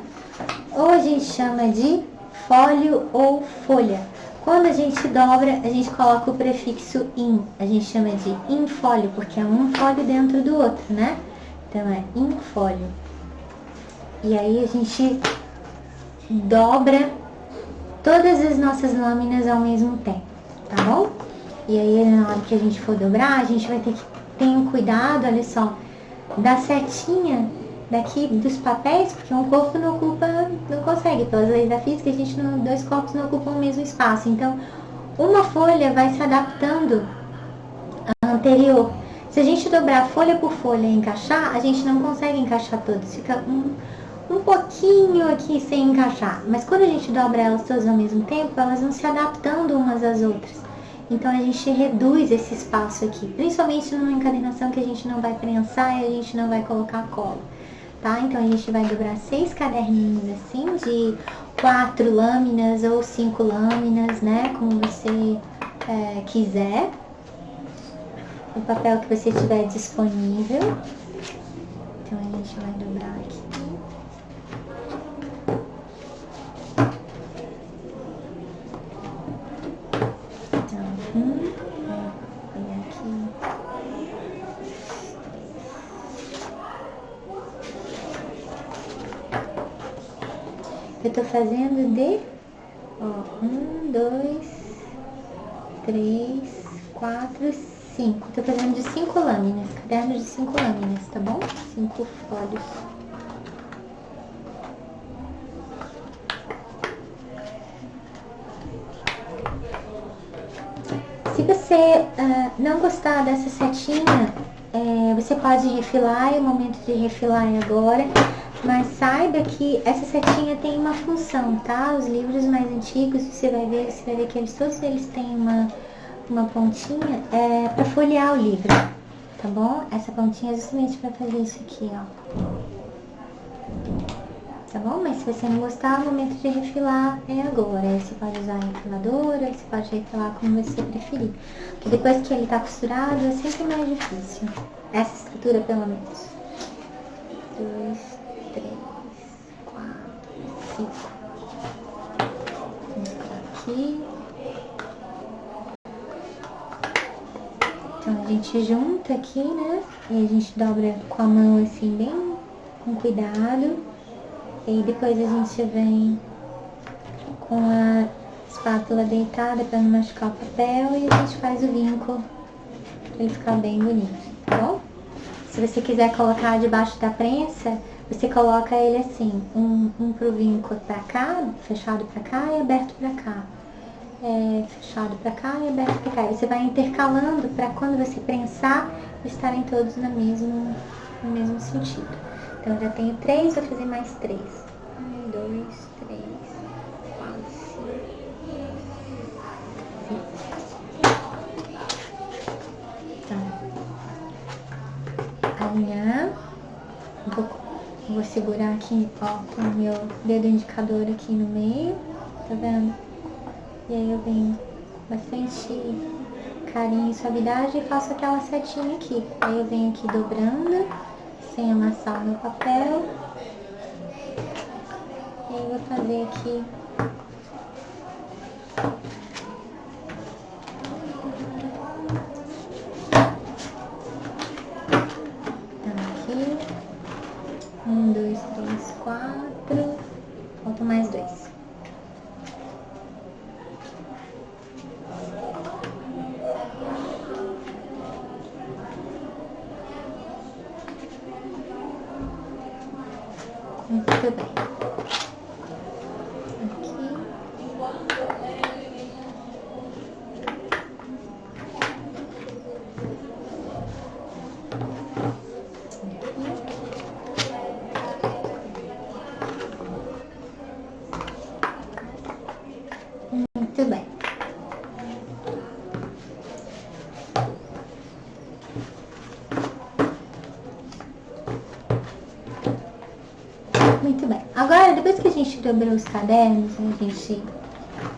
ou a gente chama de fólio ou folha. Quando a gente dobra, a gente coloca o prefixo in, a gente chama de infólio, porque é um fólio dentro do outro, né? Então é infólio. E aí a gente dobra todas as nossas lâminas ao mesmo tempo, tá bom? E aí na hora que a gente for dobrar, a gente vai ter que ter um cuidado, olha só, da setinha daqui dos papéis, porque um corpo não consegue, pelas leis da física, dois corpos não ocupam o mesmo espaço. Então, uma folha vai se adaptando à anterior. Se a gente dobrar folha por folha e encaixar, a gente não consegue encaixar todas. Fica um pouquinho aqui sem encaixar. Mas quando a gente dobra elas todas ao mesmo tempo, elas vão se adaptando umas às outras. Então, a gente reduz esse espaço aqui. Principalmente numa encadernação que a gente não vai prensar e a gente não vai colocar cola. Tá? Então, a gente vai dobrar 6 caderninhos assim, de 4 lâminas ou 5 lâminas, né? Como você quiser. O papel que você tiver disponível. Então, a gente vai dobrar aqui. Então, olha aqui. Eu tô fazendo de 1, 2, 3, 4, 5. Tô fazendo de 5 lâminas, caderno de 5 lâminas, tá bom? 5 folhos. Se você não gostar dessa setinha, Você pode refilar, o momento de refilar é agora, mas saiba que essa setinha tem uma função, tá? Os livros mais antigos, você vai ver que todos eles têm uma pontinha para folhear o livro, tá bom? Essa pontinha é justamente para fazer isso aqui, ó. Tá bom? Mas se você não gostar, o momento de refilar é agora. Aí você pode usar a refiladora, você pode refilar como você preferir. Porque depois que ele tá costurado, é sempre mais difícil. Essa estrutura, pelo menos. 2, 3, 4, 5. Vamos colocar aqui. Então a gente junta aqui, né? E a gente dobra com a mão assim, bem com cuidado. E aí depois a gente vem com a espátula deitada para não machucar o papel e a gente faz o vinco para ele ficar bem bonito, tá bom? Se você quiser colocar debaixo da prensa, você coloca ele assim, um pro vinco pra cá, fechado pra cá e aberto pra cá. Fechado pra cá e aberto pra cá. E você vai intercalando para quando você prensar, estarem todos no mesmo sentido. Então eu já tenho 3, vou fazer mais 3. 1, 2, 3, 4, 5. Então, alinhar. Vou segurar aqui, ó, com o meu dedo indicador aqui no meio, tá vendo? E aí eu venho bastante carinho e suavidade e faço aquela setinha aqui. Aí eu venho aqui dobrando, sem amassar o meu papel. E aí eu vou fazer aqui aqui. 1, 2, 3, 4. Faltam mais 2. Muito bem. Muito bem. Muito bem. Agora, depois que a gente dobrou os cadernos, a gente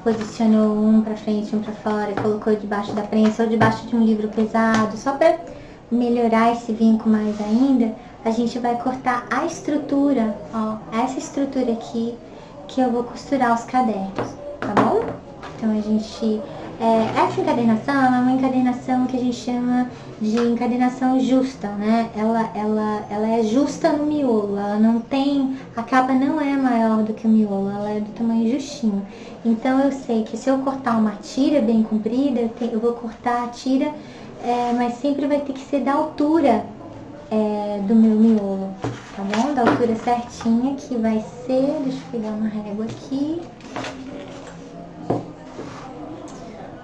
posicionou um pra frente, um pra fora, colocou debaixo da prensa ou debaixo de um livro pesado, só pra melhorar esse vinco mais ainda, a gente vai cortar a estrutura, ó, essa estrutura aqui, que eu vou costurar os cadernos, tá bom? Então a gente, essa encadernação é uma encadernação que a gente chama de encadernação justa, né? Ela é justa no miolo, ela não tem, a capa não é maior do que o miolo, ela é do tamanho justinho. Então eu sei que se eu cortar uma tira bem comprida, eu vou cortar a tira, mas sempre vai ter que ser da altura do meu miolo, tá bom? Da altura certinha, que vai ser, deixa eu pegar uma régua aqui.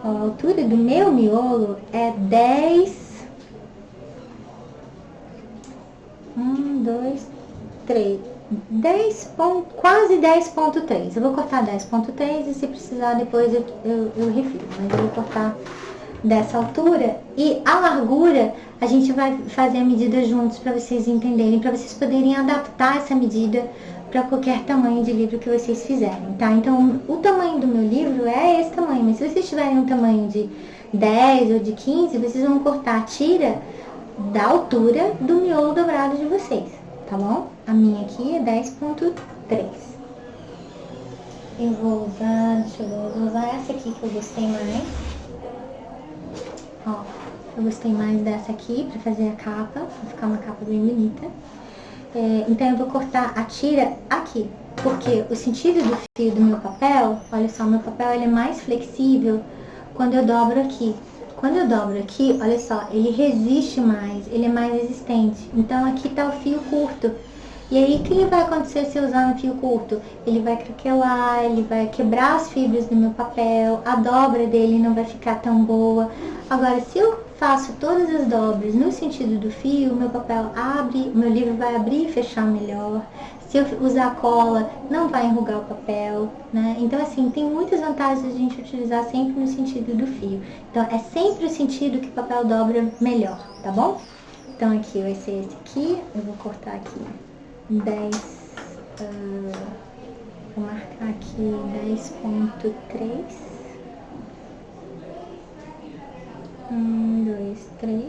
A altura do meu miolo é 10, 1, 2, 3, 10 ponto, quase 10.3. Eu vou cortar 10.3 e se precisar depois eu refiro, mas eu vou cortar dessa altura. E a largura a gente vai fazer a medida juntos para vocês entenderem, para vocês poderem adaptar essa medida para qualquer tamanho de livro que vocês fizerem, tá? Então, o tamanho do meu livro é esse tamanho, mas se vocês tiverem um tamanho de 10 ou de 15, vocês vão cortar a tira da altura do miolo dobrado de vocês, tá bom? A minha aqui é 10.3. Eu vou usar, deixa eu ver, eu vou usar essa aqui que eu gostei mais. Ó, eu gostei mais dessa aqui pra fazer a capa, pra ficar uma capa bem bonita. Então eu vou cortar a tira aqui, porque o sentido do fio do meu papel, olha só, meu papel ele é mais flexível quando eu dobro aqui. Quando eu dobro aqui, olha só, ele resiste mais, ele é mais resistente. Então aqui tá o fio curto. E aí, o que vai acontecer se eu usar um fio curto? Ele vai craquelar, ele vai quebrar as fibras do meu papel, a dobra dele não vai ficar tão boa, Agora, se eu faço todas as dobras no sentido do fio, meu papel abre, meu livro vai abrir e fechar melhor. Se eu usar cola, não vai enrugar o papel, né? Então, assim, tem muitas vantagens a gente utilizar sempre no sentido do fio. Então, é sempre o sentido que o papel dobra melhor, tá bom? Então, aqui vai ser esse aqui. Eu vou cortar aqui 10... vou marcar aqui 10.3. 1, 2, 3.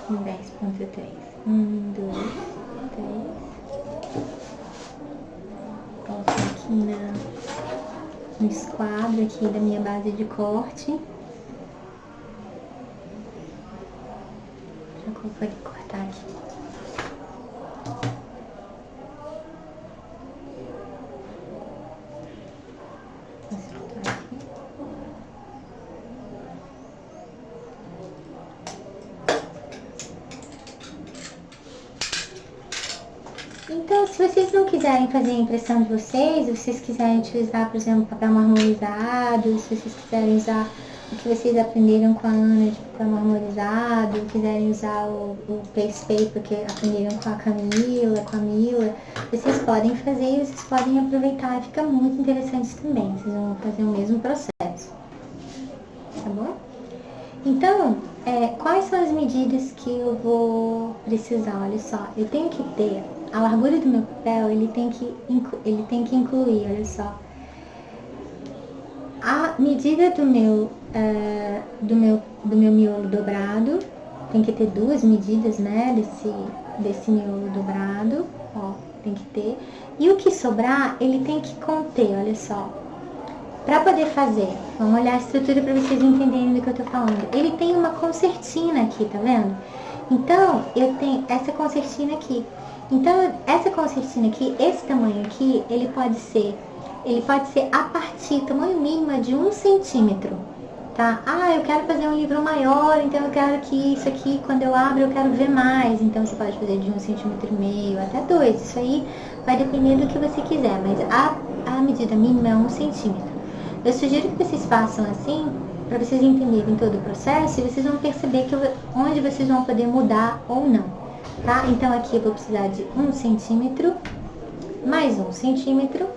Um 10.3. 1, 2, 3. Coloco aqui no esquadro aqui da minha base de corte. Já vou cortar aqui. Então, se vocês não quiserem fazer a impressão de vocês, se vocês quiserem utilizar, por exemplo, papel marmorizado, se vocês quiserem usar o que vocês aprenderam com a Ana de papel marmorizado, quiserem usar o paste paper que aprenderam com a Camila, com a Mila, vocês podem fazer e vocês podem aproveitar, fica muito interessante também, vocês vão fazer o mesmo processo, tá bom? Então, quais são as medidas que eu vou precisar? Olha só, eu tenho que ter a largura do meu papel, ele tem que incluir, olha só, a medida do meu miolo dobrado, tem que ter 2 medidas, né, desse miolo dobrado, ó, tem que ter, e o que sobrar, ele tem que conter, olha só. Para poder fazer, vamos olhar a estrutura para vocês entenderem do que eu tô falando. Ele tem uma concertina aqui, tá vendo? Então, eu tenho essa concertina aqui. Então, essa concertina aqui, esse tamanho aqui, ele pode ser a partir, tamanho mínimo de 1 centímetro, tá? Ah, eu quero fazer um livro maior, então eu quero que isso aqui, quando eu abro, eu quero ver mais. Então, você pode fazer de 1,5 centímetro até 2. Isso aí vai depender do que você quiser, mas a medida mínima é 1 centímetro. Eu sugiro que vocês façam assim, para vocês entenderem todo o processo, e vocês vão perceber onde vocês vão poder mudar ou não, tá? Então, aqui eu vou precisar de 1 centímetro, mais 1 centímetro,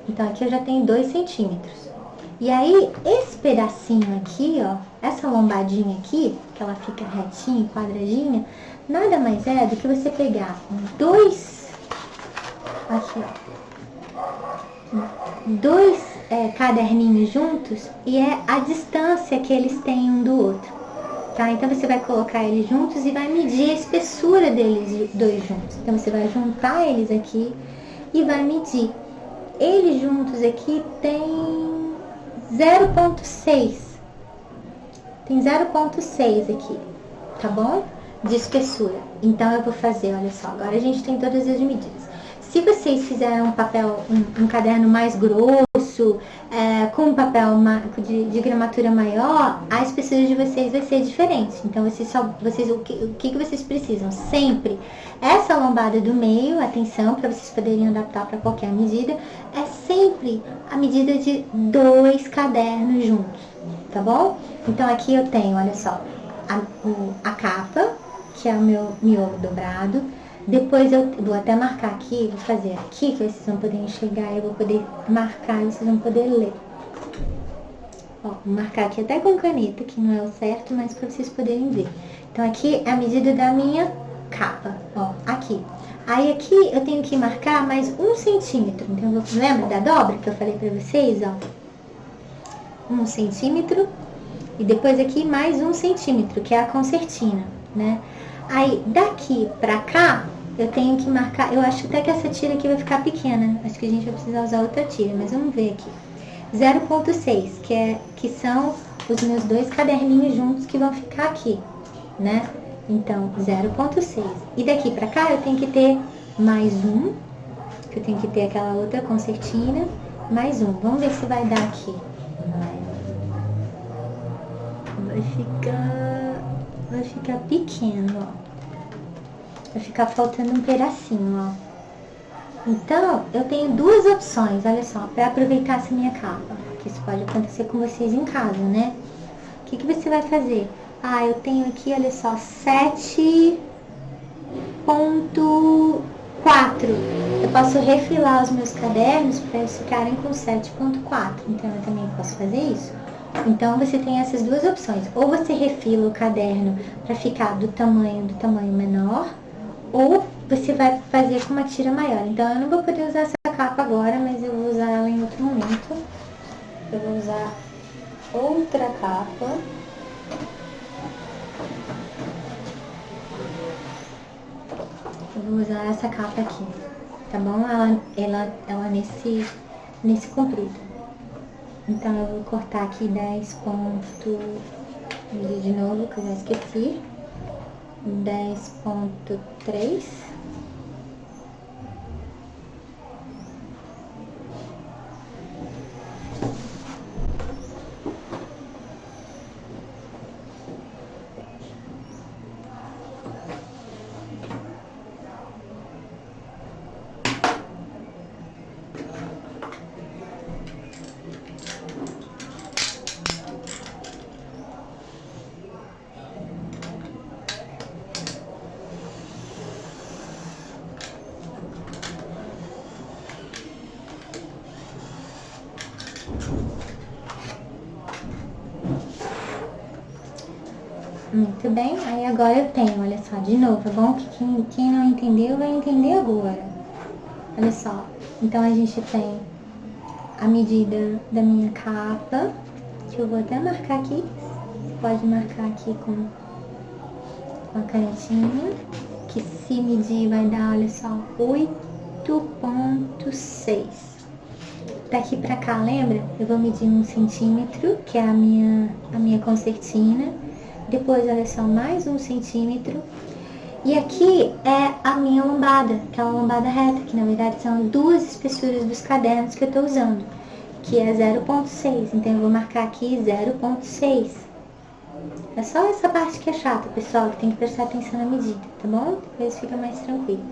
então aqui eu já tenho 2 centímetros. E aí, esse pedacinho aqui, ó, essa lombadinha aqui, que ela fica retinha, quadradinha, nada mais é do que você pegar 2, aqui, ó, 2 caderninhos juntos, e é a distância que eles têm um do outro, tá? Então, você vai colocar eles juntos e vai medir a espessura deles dois juntos. Então, você vai juntar eles aqui e vai medir. Eles juntos aqui tem 0,6. Tem 0,6 aqui, tá bom? De espessura. Então, eu vou fazer, olha só, agora a gente tem todas as medidas. Se vocês fizeram um caderno mais grosso, com um papel de gramatura maior, a espessura de vocês vai ser diferente. Então, o que vocês precisam? Sempre essa lombada do meio, atenção, para vocês poderem adaptar para qualquer medida, é sempre a medida de 2 cadernos juntos, tá bom? Então, aqui eu tenho, olha só, a capa, que é o meu miolo dobrado. Depois eu vou até marcar aqui, vou fazer aqui, que vocês vão poder enxergar, eu vou poder marcar e vocês vão poder ler. Ó, vou marcar aqui até com caneta, que não é o certo, mas para vocês poderem ver. Então, aqui é a medida da minha capa, ó, aqui. Aí, aqui eu tenho que marcar mais 1 centímetro. Então, lembra da dobra que eu falei para vocês, ó? 1 centímetro. E depois aqui mais 1 centímetro, que é a concertina, né? Aí, daqui pra cá, eu tenho que marcar, eu acho até que essa tira aqui vai ficar pequena, acho que a gente vai precisar usar outra tira, mas vamos ver aqui. 0,6, que são os meus 2 caderninhos juntos que vão ficar aqui, né? Então, 0,6. E daqui pra cá, eu tenho que ter mais 1, que eu tenho que ter aquela outra concertina, mais 1. Vamos ver se vai dar aqui. Vai ficar pequeno, ó. Vai ficar faltando um pedacinho, ó. Então, eu tenho duas opções, olha só, para aproveitar essa minha capa. Que isso pode acontecer com vocês em casa, né? O que você vai fazer? Ah, eu tenho aqui, olha só, 7.4. Eu posso refilar os meus cadernos para eles ficarem com 7.4. Então, eu também posso fazer isso. Então, você tem essas duas opções. Ou você refila o caderno para ficar do tamanho menor, ou você vai fazer com uma tira maior. Então, eu não vou poder usar essa capa agora, mas eu vou usar ela em outro momento. Eu vou usar outra capa. Eu vou usar essa capa aqui, tá bom? Ela nesse comprido. Então, eu vou cortar aqui 10 pontos, de novo, que eu já esqueci. 10.3. Muito bem, aí agora eu tenho, olha só, de novo, é bom que quem não entendeu vai entender agora. Olha só, então a gente tem a medida da minha capa, que eu vou até marcar aqui, você pode marcar aqui com a canetinha, que se medir vai dar, olha só, 8.6. Daqui pra cá, lembra? Eu vou medir 1 centímetro, que é a minha concertina. Depois, olha só, mais 1 centímetro. E aqui é a minha lombada, aquela lombada reta, que na verdade são duas espessuras dos cadernos que eu tô usando, que é 0.6. Então, eu vou marcar aqui 0.6. É só essa parte que é chata, pessoal, que tem que prestar atenção na medida, tá bom? Depois fica mais tranquilo.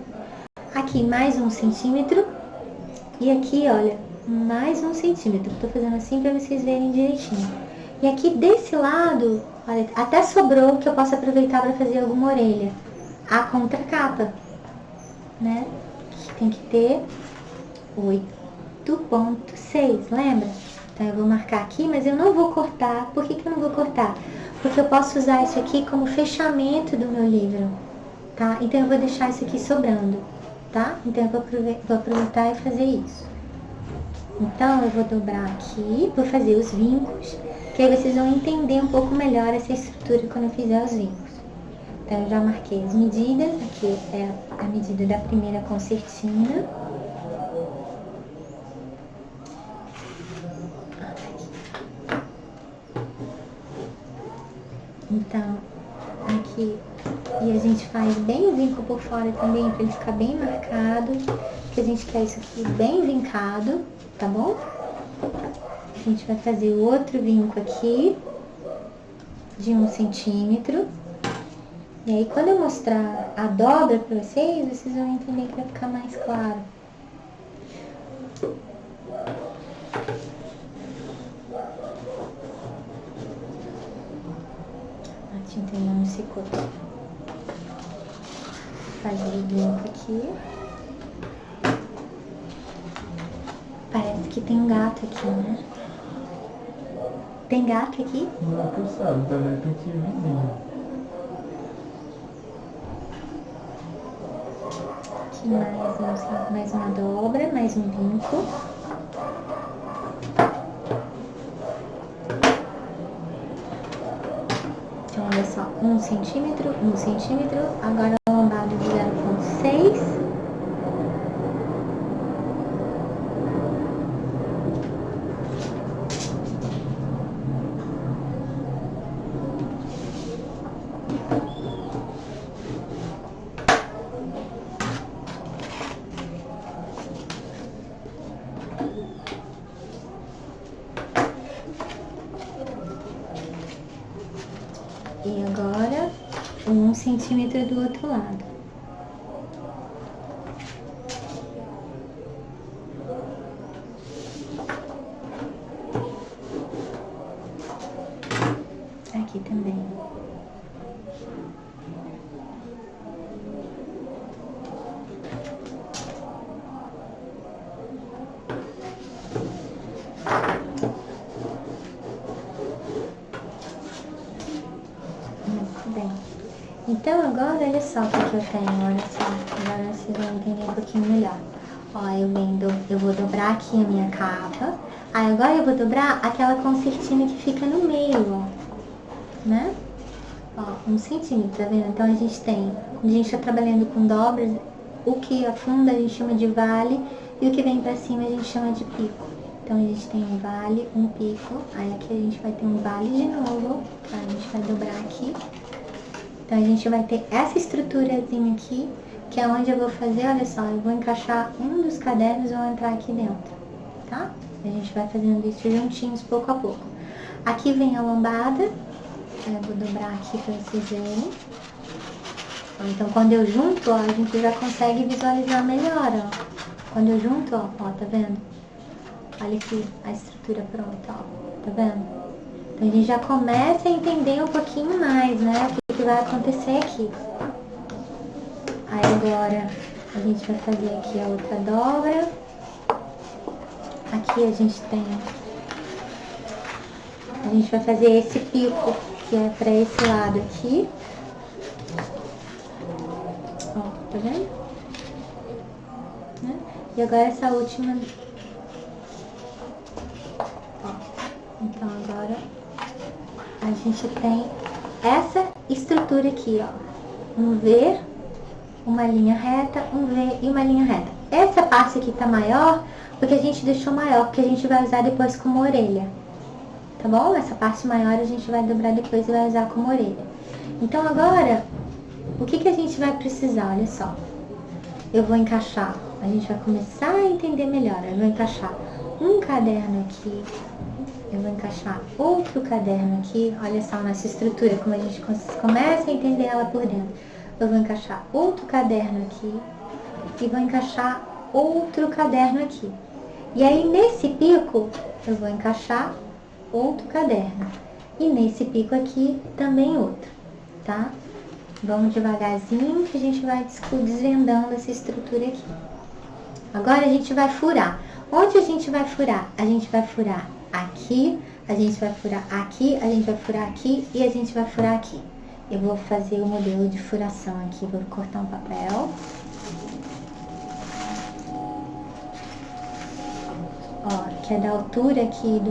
Aqui, mais 1 centímetro. E aqui, olha, mais 1 centímetro. Tô fazendo assim pra vocês verem direitinho. E aqui desse lado, olha, até sobrou que eu posso aproveitar para fazer alguma orelha. A contracapa, né? Que tem que ter 8.6, lembra? Então eu vou marcar aqui, mas eu não vou cortar. Por que eu não vou cortar? Porque eu posso usar isso aqui como fechamento do meu livro, tá? Então eu vou deixar isso aqui sobrando, tá? Então eu vou aproveitar e fazer isso. Então eu vou dobrar aqui, vou fazer os vincos, que aí vocês vão entender um pouco melhor essa estrutura quando eu fizer os vincos. Então eu já marquei as medidas, aqui é a medida da primeira concertina. Então, aqui, e a gente faz bem o vinco por fora também, para ele ficar bem marcado, porque a gente quer isso aqui bem vincado, tá bom? A gente vai fazer o outro vinco aqui, de 1 centímetro. E aí, quando eu mostrar a dobra para vocês, vocês vão entender que vai ficar mais claro. A tinta ainda não secou. Fazer o vinco aqui. Parece que tem um gato aqui, né? Tem gato aqui? Não, tu sabe, também tem que vizinho. Aqui mais uma dobra, mais um vinco. Então, olha só, 1 centímetro, 1 centímetro. Agora a lombada de 0.6. E agora, 1 centímetro do outro lado. olha só o que eu tenho, olha só. Agora vocês vão entender um pouquinho melhor. Ó, eu vou dobrar aqui a minha capa. Aí agora eu vou dobrar aquela concertina que fica no meio, ó. Né? Ó, 1 centímetro, tá vendo? Então a gente tem, quando a gente tá trabalhando com dobras, o que afunda a gente chama de vale e o que vem pra cima a gente chama de pico. Então a gente tem um vale, um pico, aí aqui a gente vai ter um vale de novo, tá? A gente vai dobrar aqui. Então a gente vai ter essa estruturazinha aqui, que é onde eu vou fazer, olha só, eu vou encaixar um dos cadernos e vou entrar aqui dentro, tá? A gente vai fazendo isso juntinhos, pouco a pouco. Aqui vem a lombada, eu vou dobrar aqui pra vocês verem. Então quando eu junto, ó, a gente já consegue visualizar melhor, ó. Quando eu junto, ó, tá vendo? Olha aqui a estrutura pronta, ó, tá vendo? Então a gente já começa a entender um pouquinho mais, né, o que vai acontecer aqui. Aí agora a gente vai fazer aqui a outra dobra. Aqui a gente vai fazer esse pico, que é pra esse lado aqui. Ó, tá vendo? Né? E agora essa última. Ó, então agora a gente tem essa estrutura aqui, ó. Um V, uma linha reta, um V e uma linha reta. Essa parte aqui tá maior, porque a gente deixou maior, porque a gente vai usar depois como orelha. Tá bom? Essa parte maior a gente vai dobrar depois e vai usar como orelha. Então agora, o que a gente vai precisar? Olha só. Eu vou encaixar, a gente vai começar a entender melhor. Eu vou encaixar um caderno aqui. Eu vou encaixar outro caderno aqui. Olha só a nossa estrutura, como a gente começa a entender ela por dentro. Eu vou encaixar outro caderno aqui. E vou encaixar outro caderno aqui. E aí, nesse pico, eu vou encaixar outro caderno. E nesse pico aqui, também outro, tá? Vamos devagarzinho que a gente vai desvendando essa estrutura aqui. Agora a gente vai furar. Onde a gente vai furar? A gente vai furar aqui, a gente vai furar aqui, a gente vai furar aqui e a gente vai furar aqui. Eu vou fazer o modelo de furação aqui, vou cortar um papel. Ó, que é da altura aqui do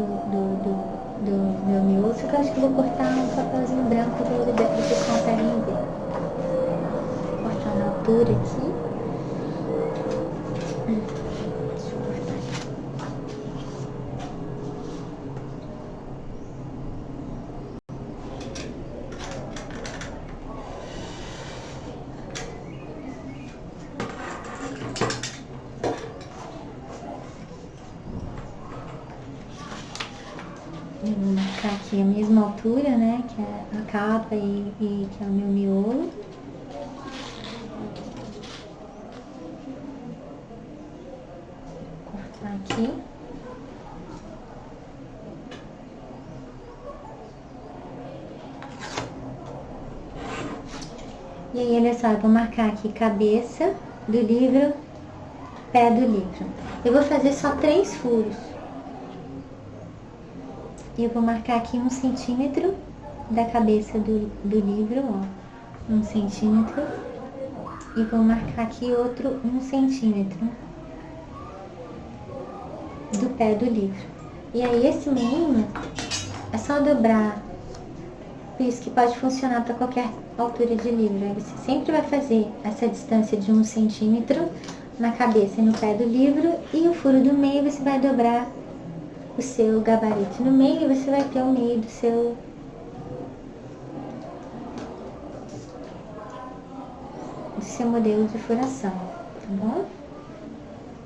meu miolo, só que eu acho que eu vou cortar um papelzinho branco que vocês conseguem ver. Vou cortar na altura aqui. Deixa eu cortar aqui. Eu vou marcar aqui a mesma altura, né, que é a capa e que é o meu miolo. Cortar aqui. E aí, olha só, eu vou marcar aqui cabeça do livro, pé do livro. Eu vou fazer só 3 furos. E eu vou marcar aqui 1 centímetro da cabeça do livro, ó. 1 centímetro. E vou marcar aqui outro 1 centímetro do pé do livro. E aí esse meio é só dobrar. Por isso que pode funcionar para qualquer altura de livro. Aí você sempre vai fazer essa distância de 1 centímetro na cabeça e no pé do livro. E o furo do meio você vai dobrar o seu gabarito no meio e você vai ter o meio do seu modelo de furação, tá bom?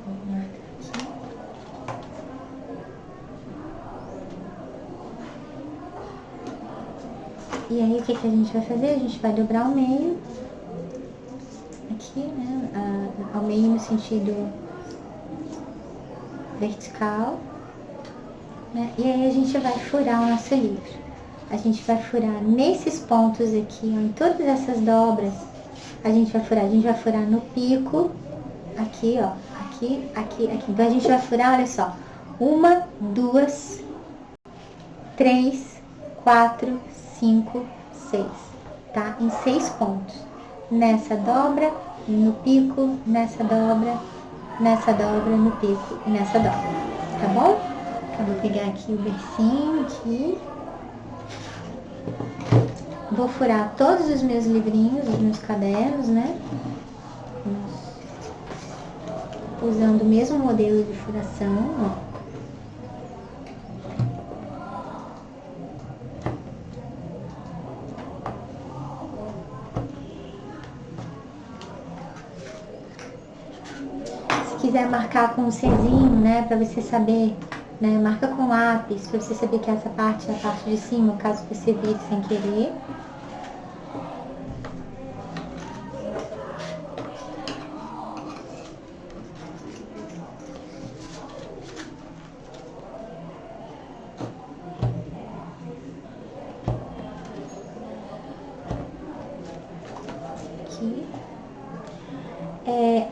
Vou marcar aqui. E aí o que a gente vai fazer? A gente vai dobrar o meio aqui, né? Ao meio no sentido vertical. Né? E aí a gente vai furar o nosso livro. A gente vai furar nesses pontos aqui, ó, em todas essas dobras. A gente vai furar no pico, aqui, ó, aqui, aqui, aqui. Então a gente vai furar, olha só, 1, 2, 3, 4, 5, 6, tá? Em 6 pontos. nessa dobra, no pico, nessa dobra, no pico e nessa dobra, tá bom? Eu vou pegar aqui o bercinho aqui. Vou furar todos os meus livrinhos, os meus cadernos, né? Usando o mesmo modelo de furação, ó. Se quiser marcar com um Czinho, né, para você saber, né, marca com lápis, para você saber que essa parte é a parte de cima, caso você vire sem querer. Aqui.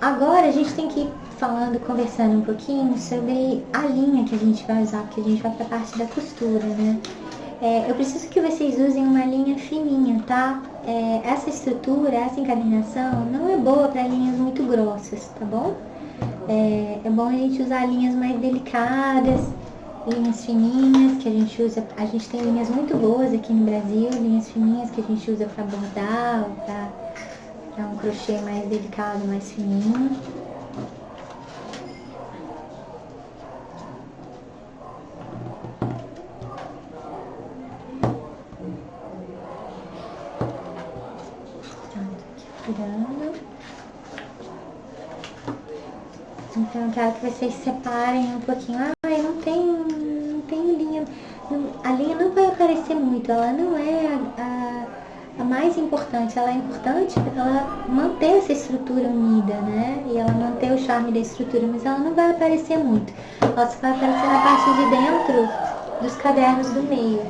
Agora a gente tem que ir conversando um pouquinho sobre a linha que a gente vai usar, porque a gente vai para a parte da costura, né? Eu preciso que vocês usem uma linha fininha, tá? Essa estrutura, essa encadernação não é boa para linhas muito grossas, tá bom? É bom a gente usar linhas mais delicadas, linhas fininhas que a gente usa. A gente tem linhas muito boas aqui no Brasil, linhas fininhas que a gente usa para bordar ou para um crochê mais delicado, mais fininho. Então eu quero que vocês separem um pouquinho. Não tem linha. A linha não vai aparecer muito, ela não é a mais importante. Ela é importante para ela manter essa estrutura unida, né? E ela manter o charme da estrutura, mas ela não vai aparecer muito. Ela só vai aparecer na parte de dentro dos cadernos do meio.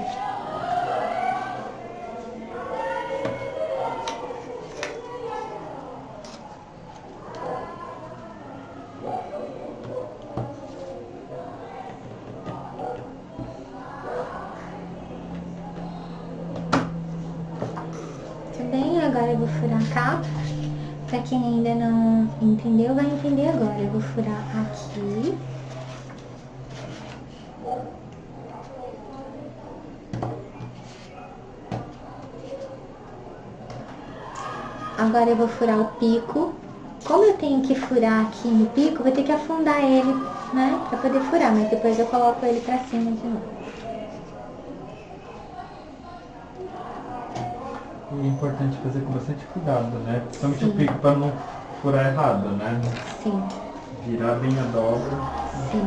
Agora eu vou furar a capa. Pra quem ainda não entendeu, vai entender agora. Eu vou furar aqui. Agora eu vou furar o pico. Como eu tenho que furar aqui no pico, vou ter que afundar ele, né? Pra poder furar, mas depois eu coloco ele pra cima de novo. E é importante fazer com bastante cuidado, né? Principalmente o pico para não furar errado, né? Sim. Virar bem a dobra. Sim.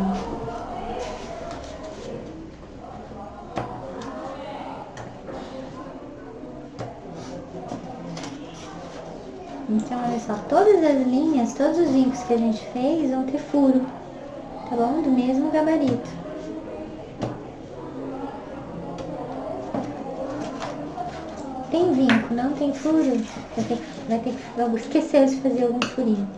Então, olha só, todas as linhas, todos os vincos que a gente fez vão ter furo, tá bom? Do mesmo gabarito. Tem vinco, não tem furo, eu vou esquecer de fazer algum furinho.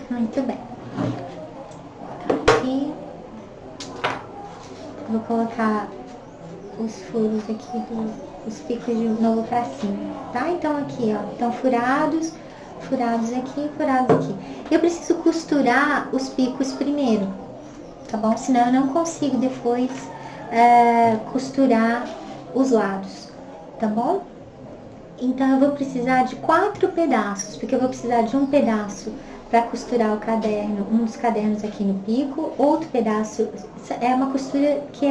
Muito bem. Aqui vou colocar os furos aqui, os picos de novo pra cima, tá? Então aqui, ó, estão furados aqui, furados aqui. Eu preciso costurar os picos primeiro, tá bom? Senão eu não consigo depois costurar os lados, tá bom? Então eu vou precisar de 4 pedaços, porque eu vou precisar de um pedaço para costurar o caderno, um dos cadernos aqui no pico, outro pedaço, é uma costura que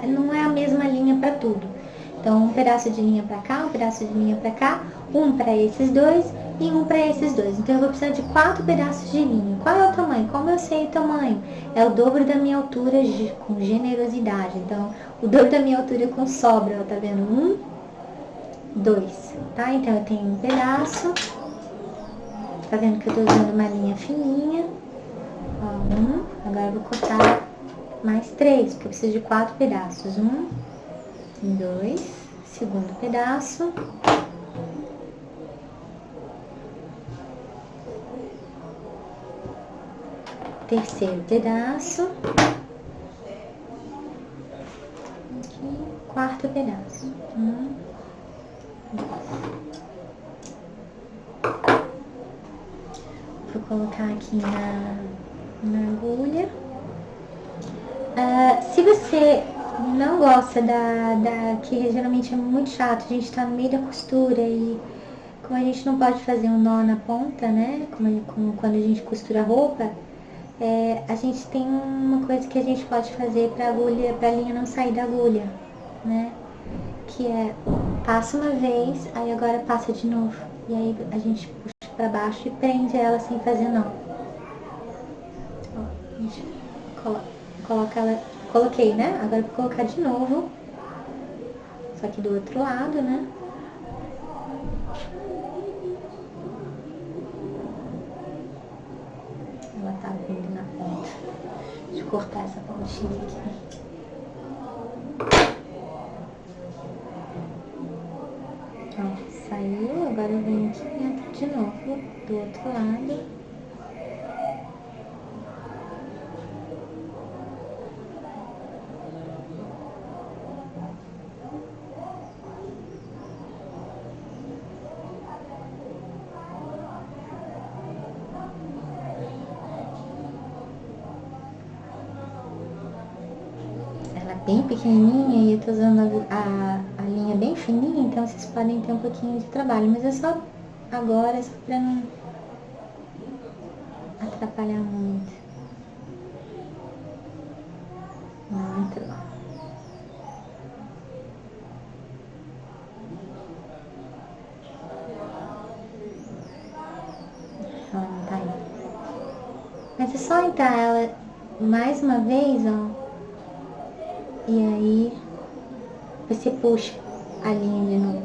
não é a mesma linha para tudo. Então, um pedaço de linha para cá, um pedaço de linha para cá, um para esses dois e um para esses dois. Então, eu vou precisar de 4 pedaços de linha. Qual é o tamanho? Como eu sei o tamanho? É o dobro da minha altura com generosidade. Então, o dobro da minha altura com sobra, ó, tá vendo? 1, 2, tá? Então, eu tenho um pedaço. Tá vendo que eu tô usando uma linha fininha. Ó, agora eu vou cortar mais 3, porque eu preciso de 4 pedaços. 1, 2, segundo pedaço. terceiro pedaço. Aqui, quarto pedaço. Vou colocar aqui na agulha. Se você não gosta que geralmente é muito chato, a gente tá no meio da costura e como a gente não pode fazer um nó na ponta, né, como quando a gente costura a roupa, a gente tem uma coisa que a gente pode fazer pra linha não sair da agulha, né, que é passa uma vez, aí agora passa de novo, e aí a gente puxa pra baixo e prende ela sem fazer nó. Ó, a gente coloca ela, coloquei, né? Agora eu vou colocar de novo, só que do outro lado, né? Ela tá vindo na ponta. Deixa eu cortar essa pontinha aqui. Ó, saiu, agora eu venho aqui dentro de novo, do outro lado. Bem pequenininha e eu tô usando a linha bem fininha, então vocês podem ter um pouquinho de trabalho, mas é só agora, só pra não atrapalhar muito. Não entrou. Não tá aí. Mas é só entrar ela mais uma vez, ó. E aí, você puxa a linha de novo.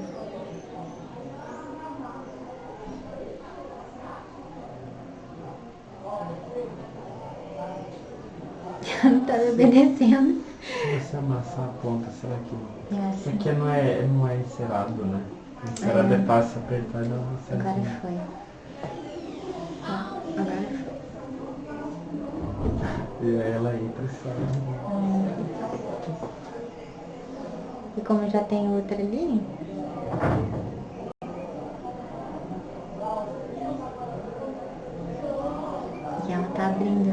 Não tá me obedecendo. Se você amassar a ponta, será que... Assim. Porque não é encerado, né? Encerado é fácil apertar e não encerado. Agora foi. Ó, agora foi. E aí ela entra e sai. E como já tem outra ali, e ela tá abrindo,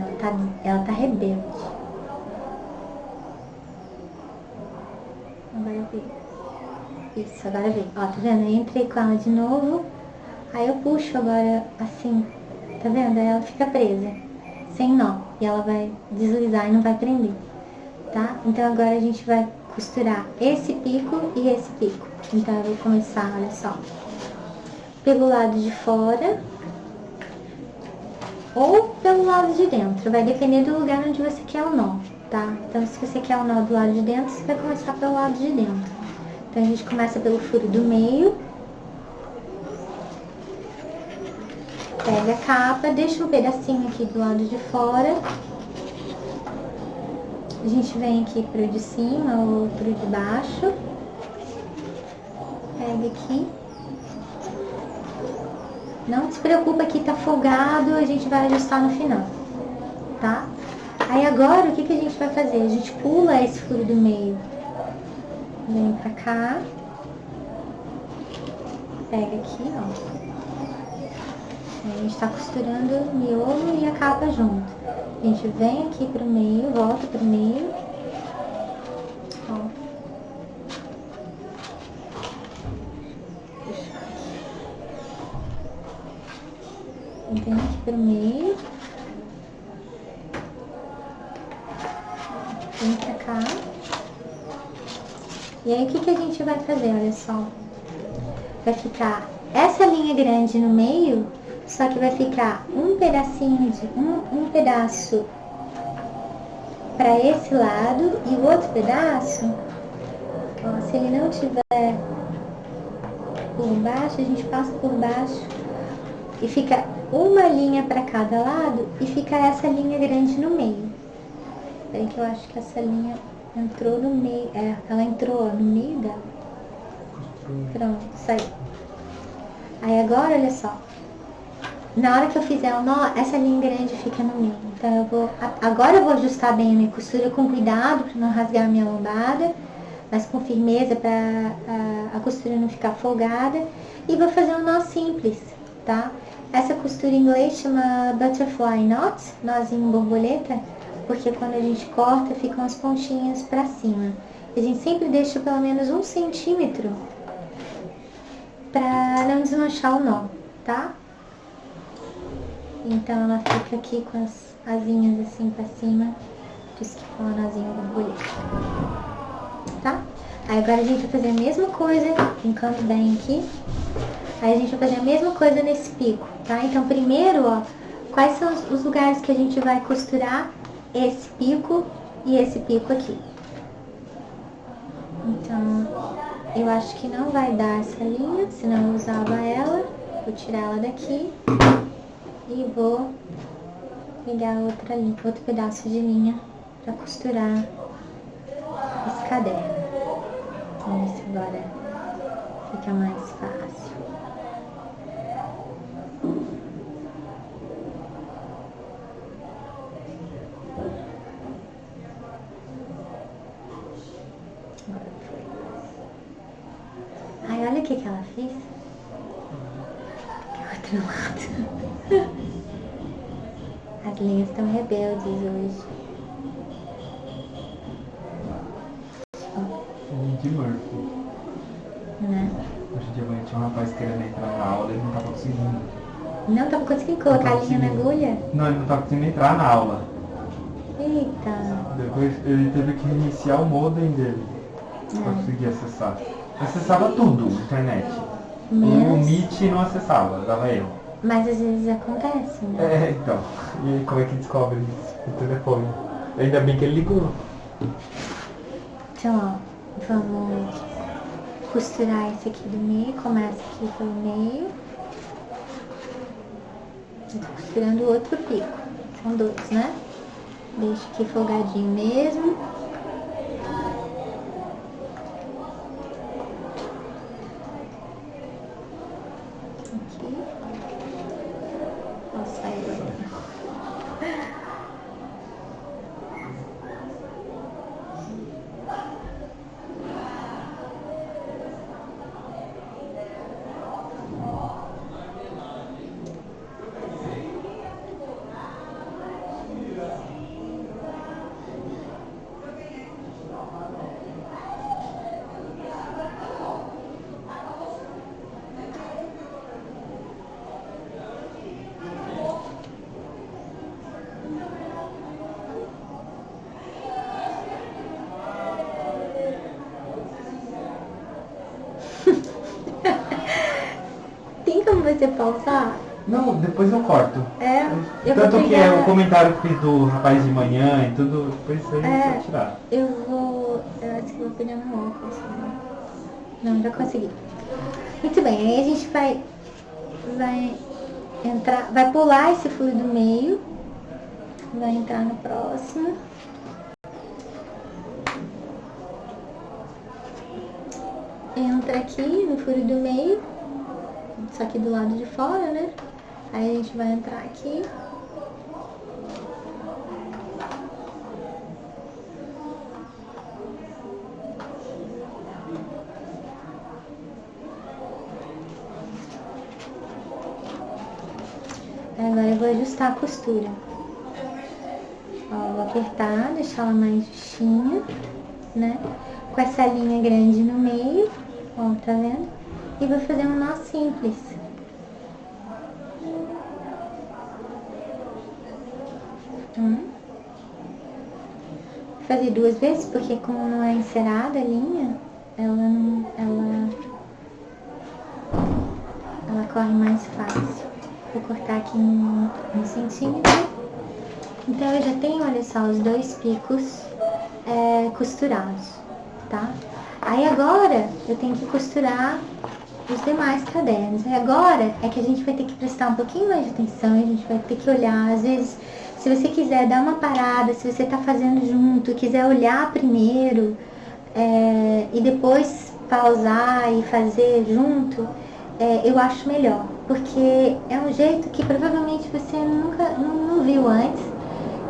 ela tá rebelde. Agora veio. Isso, agora veio. Ó, tá vendo? Eu entrei com ela de novo, aí eu puxo agora assim, tá vendo? Aí ela fica presa, sem nó, e ela vai deslizar e não vai prender, tá? Então agora a gente vai costurar esse pico e esse pico. Então eu vou começar, olha só, pelo lado de fora ou pelo lado de dentro, vai depender do lugar onde você quer o nó, tá? Então se você quer o nó do lado de dentro, você vai começar pelo lado de dentro. Então a gente começa pelo furo do meio, pega a capa, deixa um pedacinho aqui do lado de fora. A gente vem aqui pro de cima ou pro de baixo. Pega aqui. Não se preocupa que tá folgado, a gente vai ajustar no final, tá? Aí agora, o que a gente vai fazer? A gente pula esse furo do meio. Vem pra cá. Pega aqui, ó. A gente tá costurando o miolo e a capa junto. A gente vem aqui pro meio, volta pro meio. Ó. Vem aqui pro meio. Vem pra cá. E aí o que a gente vai fazer? Olha só. Vai ficar essa linha grande no meio. Só que vai ficar um pedacinho de um pedaço para esse lado e o outro pedaço, ó, se ele não tiver por baixo, a gente passa por baixo e fica uma linha para cada lado e fica essa linha grande no meio. Peraí que eu acho que essa linha entrou no meio, ela entrou no meio dela. Pronto, saiu. Aí agora, olha só. na hora que eu fizer o nó, essa linha grande fica no meio. Então agora eu vou ajustar bem a minha costura com cuidado para não rasgar a minha lombada, mas com firmeza para a costura não ficar folgada. E vou fazer um nó simples, tá? Essa costura em inglês chama butterfly knot, nozinho borboleta, porque quando a gente corta ficam as pontinhas para cima. A gente sempre deixa pelo menos 1 centímetro para não desmanchar o nó, tá? Então ela fica aqui com as asinhas assim pra cima, por isso que fala nozinho borboleta, tá? Aí agora a gente vai fazer a mesma coisa, brincando bem aqui. Aí a gente vai fazer a mesma coisa nesse pico, tá? Então primeiro, ó, quais são os lugares que a gente vai costurar esse pico e esse pico aqui. Então, eu acho que não vai dar essa linha, senão eu usava ela. Vou tirar ela daqui e vou pegar outra linha, outro pedaço de linha para costurar esse caderno. Vamos ver se agora fica mais fácil. Ai, olha o que ela fez. Outro lado. As linhas estão rebeldes hoje. De Murphy. Né? Hoje de manhã tinha um rapaz querendo entrar na aula e ele não tava conseguindo. Não tava conseguindo colocar a linha na agulha? Não, ele não tava conseguindo entrar na aula. Eita. Depois ele teve que reiniciar o modem dele pra conseguir acessar. Acessava tudo, internet. O Meet não acessava, dava erro. Mas às vezes acontece, né? É, então. E aí, como é que descobre isso? O telefone. Ainda bem que ele ligou. Então, ó, vamos costurar esse aqui do meio. Começa aqui pelo meio. Eu tô costurando o outro pico. São 2, né? Deixa aqui folgadinho mesmo. Aqui. Nossa, saiu agora. Tem como você pausar? Não, depois eu corto. É, eu vou Tanto que pegar... o comentário que fiz do rapaz de manhã e tudo, depois isso aí eu vou tirar. Eu acho que eu vou pegar meu óculos. Não, já consegui. Muito bem, aí a gente vai entrar, vai pular esse furo do meio, vai entrar no próximo. Entra aqui no furo do meio, só que do lado de fora, né? Aí a gente vai entrar aqui. Agora eu vou ajustar a costura. Ó, vou apertar, deixar ela mais justinha, né? Com essa linha grande no meio, ó, tá vendo? E vou fazer um nó simples. Vou fazer 2 vezes, porque como não é encerada a linha, ela corre mais fácil. Vou cortar aqui em 1 centímetro. Então eu já tenho, olha só, os 2 picos costurados, tá? Aí agora eu tenho que costurar os demais cadernos. E agora é que a gente vai ter que prestar um pouquinho mais de atenção, a gente vai ter que olhar, às vezes, se você quiser dar uma parada, se você tá fazendo junto, quiser olhar primeiro e depois pausar e fazer junto, eu acho melhor, porque é um jeito que provavelmente você nunca não viu antes,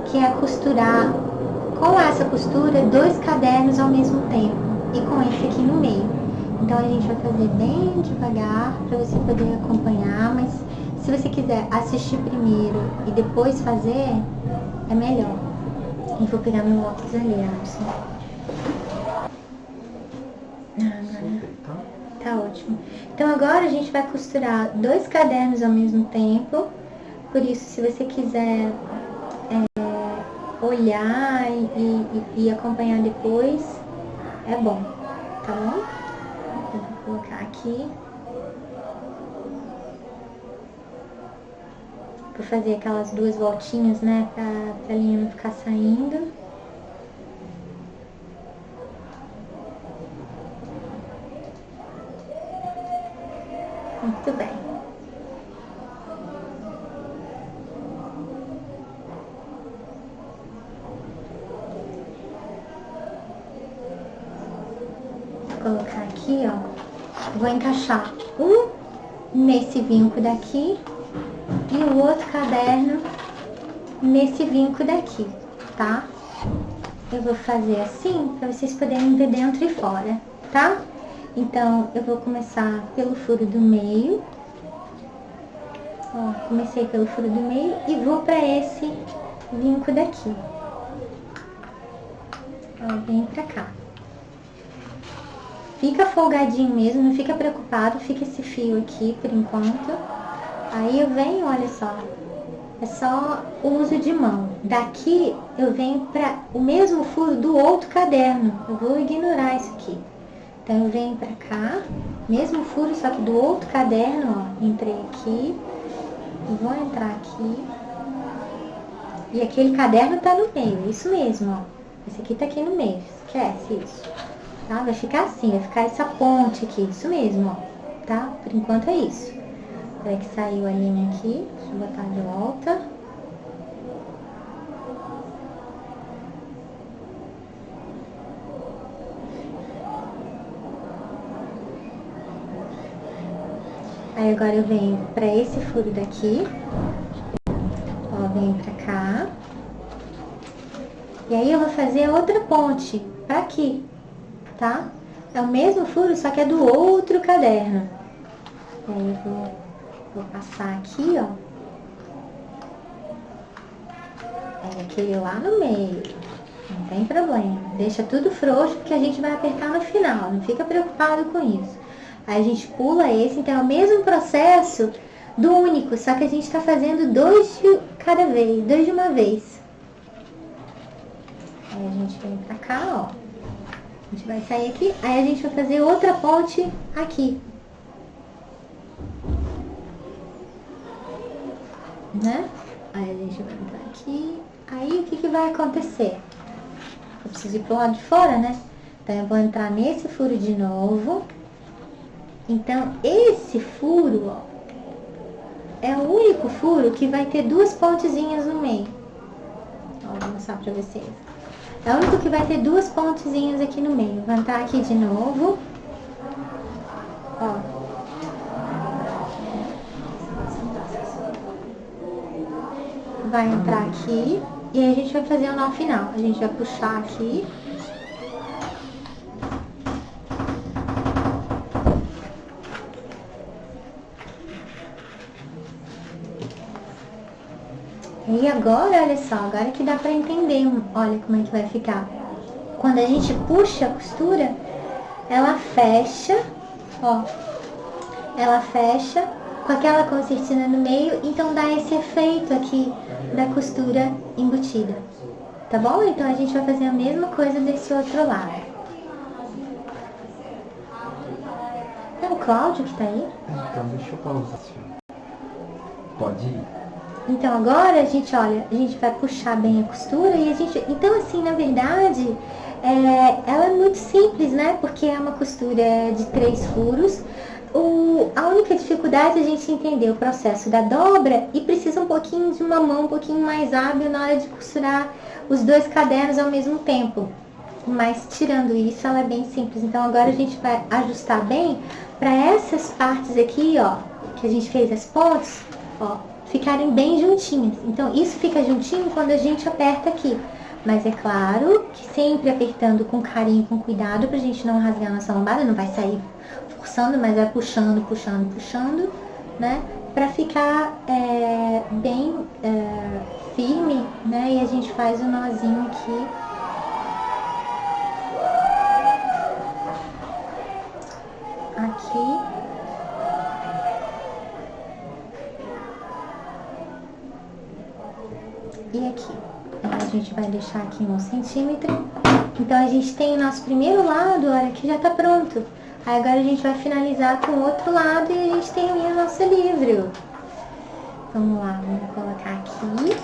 que é costurar com essa costura 2 cadernos ao mesmo tempo e com esse aqui no meio. Então a gente vai fazer bem devagar para você poder acompanhar, mas se você quiser assistir primeiro e depois fazer, é melhor. E vou pegar meu óculos ali, Alisson. Tá ótimo. Então agora a gente vai costurar 2 cadernos ao mesmo tempo. Por isso, se você quiser olhar e acompanhar depois, é bom, tá bom? Eu vou colocar aqui. Vou fazer aquelas 2 voltinhas, né, pra linha não ficar saindo. Muito bem. Vou colocar aqui, ó. Vou encaixar um nesse vinco daqui e o outro caderno nesse vinco daqui, tá? Eu vou fazer assim para vocês poderem ver dentro e fora, tá? Então, eu vou começar pelo furo do meio. Ó, comecei pelo furo do meio e vou para esse vinco daqui. Ó, vem pra cá. Fica folgadinho mesmo, não fica preocupado, fica esse fio aqui por enquanto. Aí eu venho, olha só, é só o uso de mão. Daqui eu venho para o mesmo furo do outro caderno, eu vou ignorar isso aqui. Então eu venho pra cá, mesmo furo, só que do outro caderno, ó, entrei aqui, vou entrar aqui. E aquele caderno tá no meio, isso mesmo, ó. Esse aqui tá aqui no meio, esquece isso. Tá? Vai ficar assim, vai ficar essa ponte aqui, isso mesmo, ó. Tá? Por enquanto é isso. Espera que saiu a linha aqui, deixa eu botar de volta. Aí agora eu venho pra esse furo daqui, ó, venho pra cá. E aí eu vou fazer outra ponte pra aqui, tá? É o mesmo furo, só que é do outro caderno. E aí eu vou passar aqui, ó. É aquele lá no meio, não tem problema. Deixa tudo frouxo, porque a gente vai apertar no final, não fica preocupado com isso. Aí a gente pula esse, então é o mesmo processo do único, só que a gente tá fazendo 2 de cada vez, 2 de uma vez. Aí a gente vem pra cá, ó. A gente vai sair aqui, aí a gente vai fazer outra ponte aqui. Né? Aí a gente vai entrar aqui. Aí o que que vai acontecer? Eu preciso ir pro lado de fora, né? Então eu vou entrar nesse furo de novo. Então, esse furo, ó, é o único furo que vai ter 2 pontezinhas no meio. Ó, vou mostrar pra vocês. É o único que vai ter 2 pontezinhas aqui no meio. Vou entrar aqui de novo. Ó. Vai entrar aqui. E aí a gente vai fazer o nó final. A gente vai puxar aqui. E agora, olha só, agora que dá pra entender, olha como é que vai ficar. Quando a gente puxa a costura, ela fecha, ó. Ela fecha com aquela concertina no meio, então dá esse efeito aqui da costura embutida. Tá bom? Então a gente vai fazer a mesma coisa desse outro lado. É o Cláudio que tá aí? Então deixa eu pausar. Pode ir. Então agora a gente, olha, a gente vai puxar bem a costura e a gente... Então assim, na verdade, ela é muito simples, né? Porque é uma costura de 3 furos. A única dificuldade é a gente entender o processo da dobra e precisa um pouquinho de uma mão um pouquinho mais hábil na hora de costurar os 2 cadernos ao mesmo tempo. Mas tirando isso, ela é bem simples. Então agora a gente vai ajustar bem para essas partes aqui, ó. que a gente fez as pontes, ó, ficarem bem juntinhas. Então, isso fica juntinho quando a gente aperta aqui. Mas é claro que sempre apertando com carinho, com cuidado, pra gente não rasgar nossa lombada, não vai sair forçando, mas vai puxando, puxando, puxando, né? Pra ficar bem firme, né? E a gente faz o nozinho aqui. Aqui. E aqui. Então, a gente vai deixar aqui 1 centímetro. Então, a gente tem o nosso primeiro lado, olha, que já tá pronto. Aí, agora a gente vai finalizar com o outro lado e a gente termina o nosso livro. Vamos lá, vamos colocar aqui.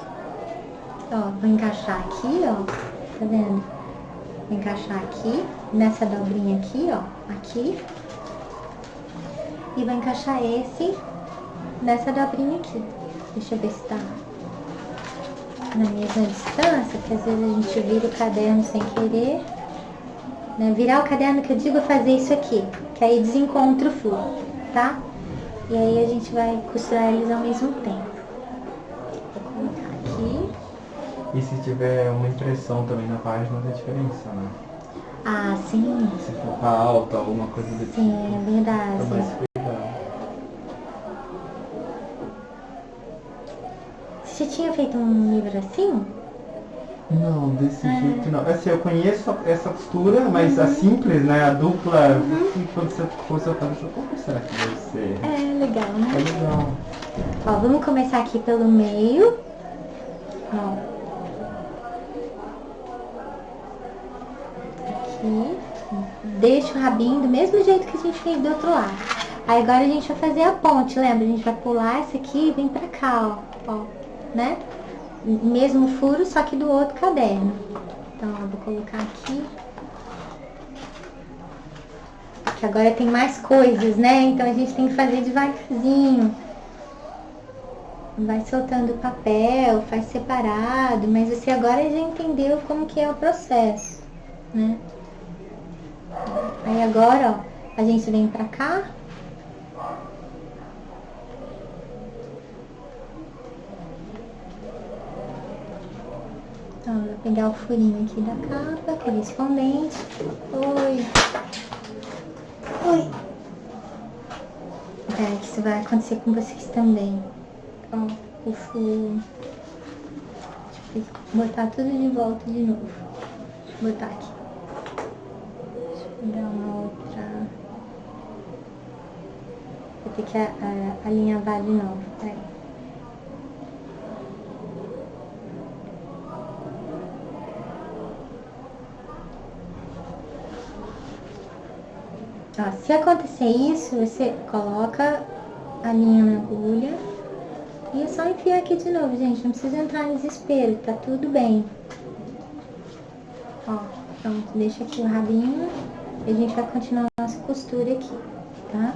Ó, vou encaixar aqui, ó. Tá vendo? Vou encaixar aqui, nessa dobrinha aqui, ó. Aqui. E vou encaixar esse nessa dobrinha aqui. Deixa eu ver se tá na mesma distância, que às vezes a gente vira o caderno sem querer. Né? Virar o caderno que eu digo é fazer isso aqui, que aí desencontra o furo, tá? E aí a gente vai costurar eles ao mesmo tempo. Vou colocar aqui. E se tiver uma impressão também na página, tem diferença, né? Ah, sim. Se for alta, alguma coisa do tipo. Sim, é verdade. Então, mais cuidado. Você tinha feito um livro assim? Não, desse jeito não. Assim, eu conheço essa costura, mas a simples, né? A dupla, quando você começou a fazer, como será que deve ser? É legal, né? É legal. Ó, vamos começar aqui pelo meio. Ó. Aqui. Deixa o rabinho do mesmo jeito que a gente fez do outro lado. Aí agora a gente vai fazer a ponte, lembra? A gente vai pular essa aqui e vem pra cá, ó. Ó, né? Mesmo furo, só que do outro caderno. Então, ó, vou colocar aqui. Porque agora tem mais coisas, né? Então a gente tem que fazer devagarzinho. Vai soltando o papel, faz separado, mas você agora já entendeu como que é o processo, né? Aí agora, ó, a gente vem pra cá. Então, vou pegar o furinho aqui da capa, correspondente. Oi. Oi. É, que isso vai acontecer com vocês também. Ó, o furo. Deixa eu botar tudo de volta de novo. Deixa eu botar aqui. Deixa eu pegar uma outra. Vou ter que alinhavar de novo. Peraí. Ó, se acontecer isso, você coloca a linha na agulha e é só enfiar aqui de novo, gente. Não precisa entrar em desespero, tá tudo bem. Ó, pronto, deixa aqui o rabinho e a gente vai continuar a nossa costura aqui, tá?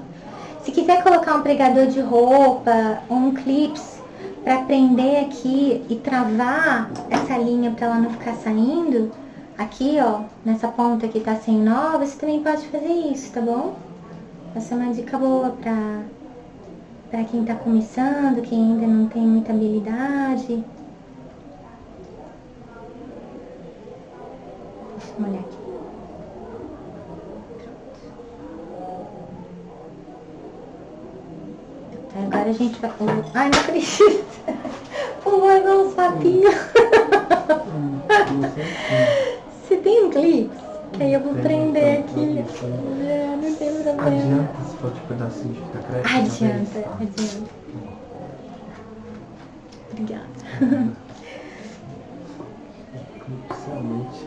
Se quiser colocar um pregador de roupa ou um clips pra prender aqui e travar essa linha pra ela não ficar saindo, aqui, ó, nessa ponta que tá sem nó, você também pode fazer isso, tá bom? Essa é uma dica boa pra quem tá começando, quem ainda não tem muita habilidade. Deixa eu olhar aqui. Pronto. Agora a gente vai... Ai, não acredito! Vou guardar um sapinho. Você tem um clipe? Que aí eu vou prender aqui. Não tem problema. Adianta se for de pedacinho de fita crepe? Adianta, adianta. Obrigada. Principalmente.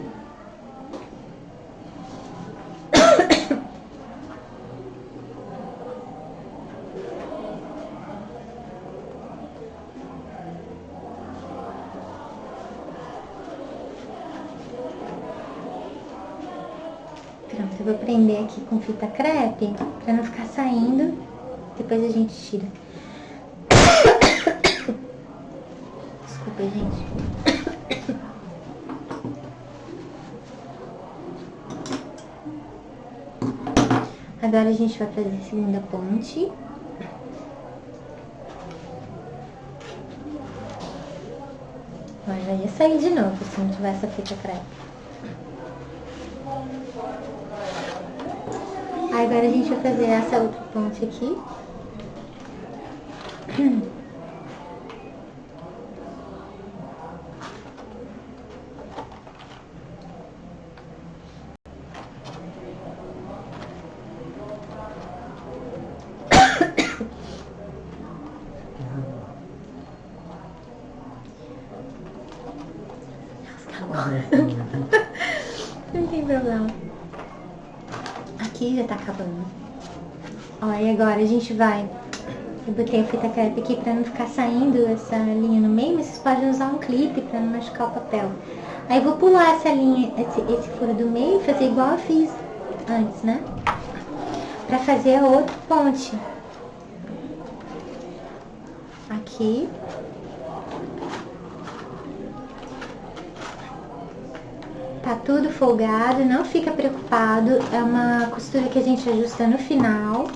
Pronto, eu vou prender aqui com fita crepe pra não ficar saindo. Depois a gente tira. Desculpa, gente. Agora a gente vai fazer a segunda ponte. Mas já ia sair de novo se não tivesse a fita crepe. Aí agora a gente vai fazer essa outra ponte aqui. Não tem problema. Aqui já tá acabando. Ó, e agora a gente vai... Eu botei a fita crepe aqui pra não ficar saindo essa linha no meio, mas vocês podem usar um clipe pra não machucar o papel. Aí eu vou pular essa linha, esse furo do meio e fazer igual eu fiz antes, né? Pra fazer a outra ponte. Aqui. Tá tudo folgado, não fica preocupado. É uma costura que a gente ajusta no final.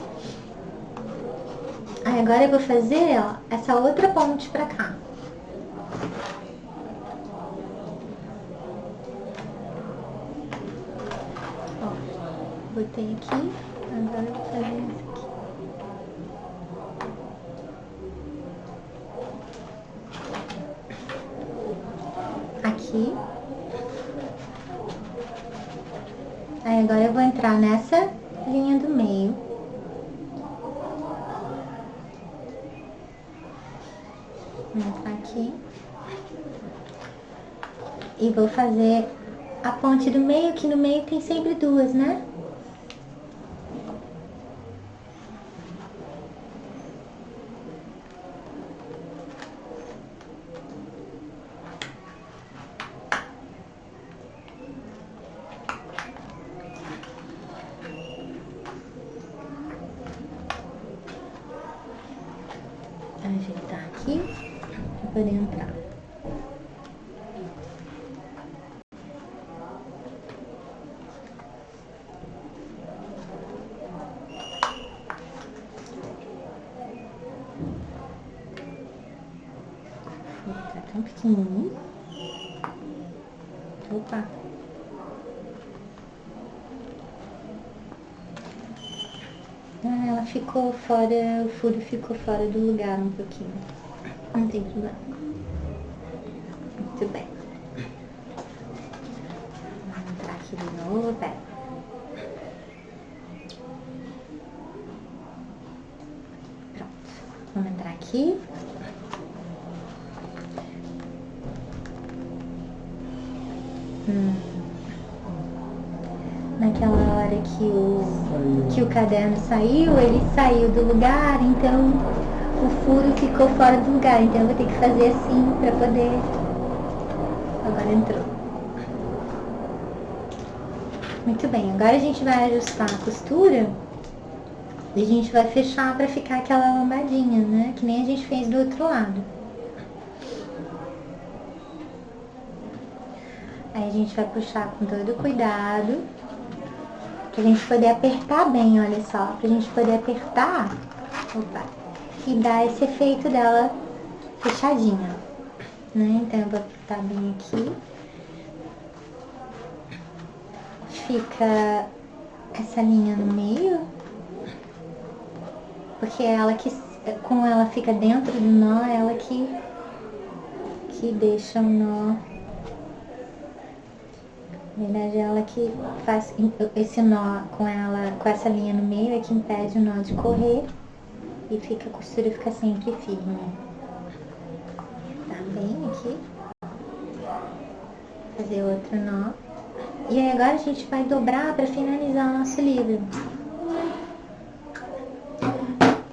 Aí agora eu vou fazer, ó, essa outra ponte pra cá. Ó, botei aqui, agora eu vou fazer isso aqui. Aqui. Aí agora eu vou entrar nessa linha do meio. Vou entrar aqui. E vou fazer a ponte do meio, que no meio tem sempre duas, né? Ajeitar aqui para poder entrar. Tá tão pequenininho. Opa! Ela ficou fora, o furo ficou fora do lugar um pouquinho. Não tem problema. Muito bem. Vamos entrar aqui de novo, pera. Pronto. Vamos entrar aqui. Naquela hora que o caderno saiu, ele saiu do lugar, então o furo ficou fora do lugar. Então eu vou ter que fazer assim pra poder... Agora entrou. Muito bem, agora a gente vai ajustar a costura e a gente vai fechar pra ficar aquela lombadinha, né? Que nem a gente fez do outro lado. Aí a gente vai puxar com todo cuidado, pra gente poder apertar bem, olha só, pra gente poder apertar, opa, e dar esse efeito dela fechadinha, né? Então eu vou apertar bem aqui. Fica essa linha no meio, porque ela que, como ela fica dentro do nó, ela que deixa o nó. Na verdade, ela que faz esse nó com ela, com essa linha no meio, é que impede o nó de correr e a costura fica sempre firme. Tá bem aqui. Fazer outro nó. E aí agora a gente vai dobrar para finalizar o nosso livro.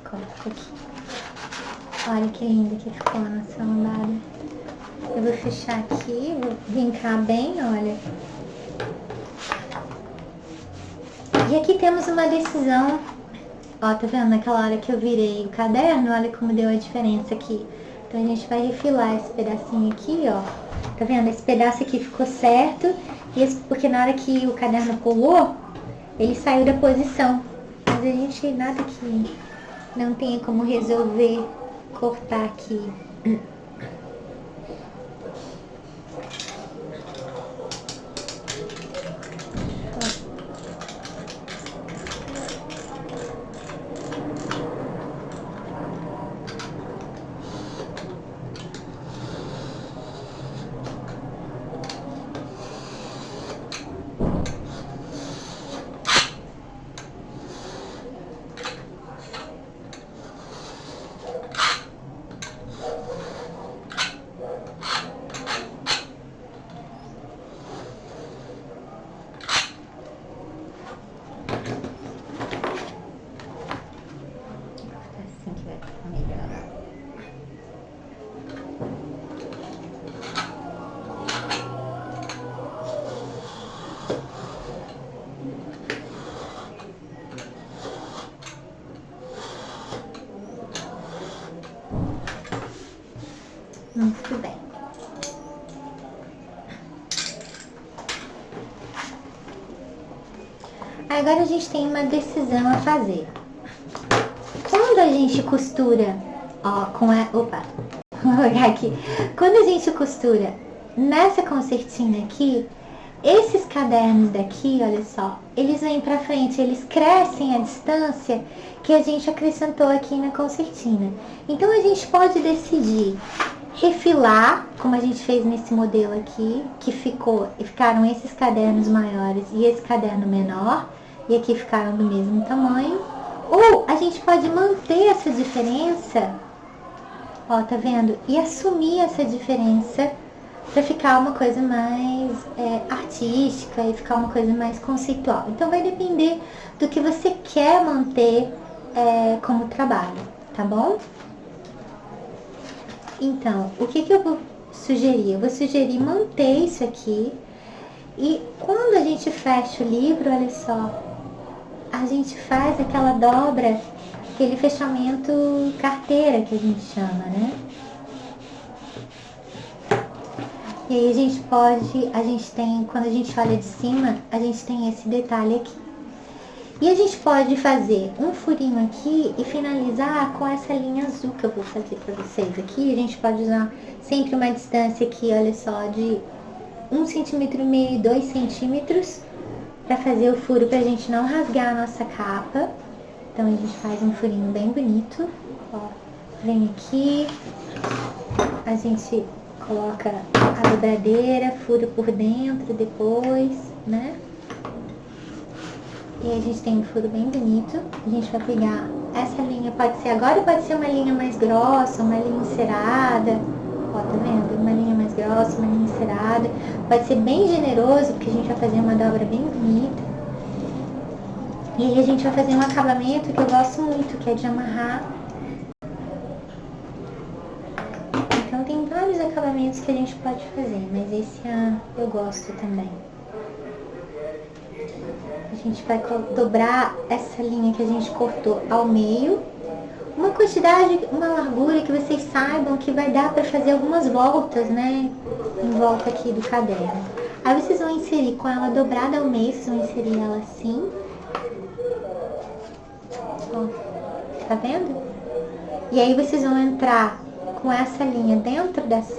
Corta aqui. Olha que linda que ficou a nossa lombada. Eu vou fechar aqui, vou vincar bem, olha. E aqui temos uma decisão, ó, tá vendo? Naquela hora que eu virei o caderno, olha como deu a diferença aqui. Então a gente vai refilar esse pedacinho aqui, ó. Tá vendo? Esse pedaço aqui ficou certo, porque na hora que o caderno colou, ele saiu da posição. Mas a gente, nada que não tenha como resolver cortar aqui. Agora a gente tem uma decisão a fazer. Quando a gente costura, ó, opa, vou olhar aqui. Quando a gente costura nessa concertina aqui, esses cadernos daqui, olha só, eles vêm pra frente, eles crescem a distância que a gente acrescentou aqui na concertina. Então a gente pode decidir refilar, como a gente fez nesse modelo aqui, que ficaram esses cadernos maiores e esse caderno menor, e aqui ficaram do mesmo tamanho. Ou a gente pode manter essa diferença, ó, tá vendo? E assumir essa diferença para ficar uma coisa mais artística e ficar uma coisa mais conceitual. Então vai depender do que você quer manter como trabalho, tá bom? Então, o que eu vou sugerir? Eu vou sugerir manter isso aqui. E quando a gente fecha o livro, olha só, a gente faz aquela dobra, aquele fechamento carteira que a gente chama, né? E aí a gente tem, quando a gente olha de cima, a gente tem esse detalhe aqui. E a gente pode fazer um furinho aqui e finalizar com essa linha azul que eu vou fazer para vocês aqui. A gente pode usar sempre uma distância aqui, olha só, de 1,5 cm, 2 centímetros, para fazer o furo, pra gente não rasgar a nossa capa. Então a gente faz um furinho bem bonito, ó. Vem aqui, a gente coloca a dobradeira, fura por dentro depois, né? E aí a gente tem um furo bem bonito. A gente vai pegar essa linha, pode ser agora, pode ser uma linha mais grossa, uma linha encerada. Ó, tá vendo? Uma linha mais grossa, uma linha encerada. Pode ser bem generoso, porque a gente vai fazer uma dobra bem bonita. E aí a gente vai fazer um acabamento que eu gosto muito, que é de amarrar. Então tem vários acabamentos que a gente pode fazer, mas esse eu gosto também. A gente vai dobrar essa linha que a gente cortou ao meio. Uma quantidade, uma largura que vocês saibam que vai dar para fazer algumas voltas, né? Em volta aqui do caderno. Aí vocês vão inserir com ela dobrada ao meio, vocês vão inserir ela assim. Ó, tá vendo? E aí vocês vão entrar com essa linha dentro dessa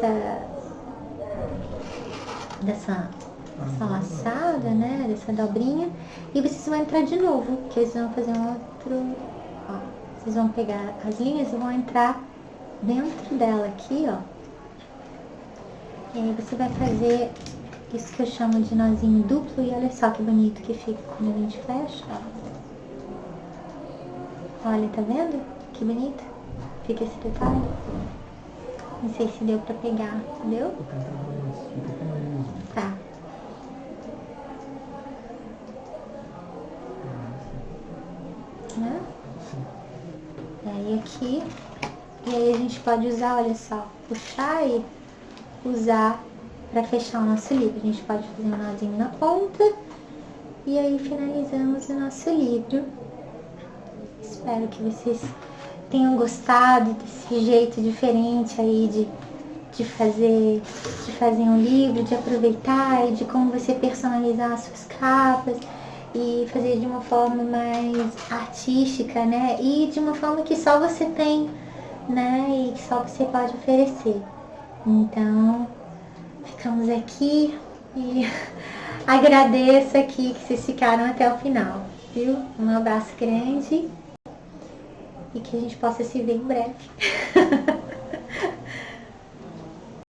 laçada, né? Dessa dobrinha. E vocês vão entrar de novo, que eles vão fazer um outro... Ó, vocês vão pegar as linhas e vão entrar dentro dela aqui, ó. E aí você vai fazer isso que eu chamo de nozinho duplo. E olha só que bonito que fica quando a gente fecha, ó. Olha, tá vendo? Que bonito. Fica esse detalhe. Não sei se deu pra pegar, deu? Tá. Né? E aí aqui, e aí a gente pode usar, olha só, puxar e usar pra fechar o nosso livro. A gente pode fazer um nozinho na ponta e aí finalizamos o nosso livro. Espero que vocês tenham gostado desse jeito diferente aí de fazer um livro, de aproveitar e de como você personalizar as suas capas e fazer de uma forma mais artística, né? E de uma forma que só você tem, né? E que só você pode oferecer. Então, ficamos aqui e agradeço aqui que vocês ficaram até o final, viu? Um abraço grande e que a gente possa se ver em breve.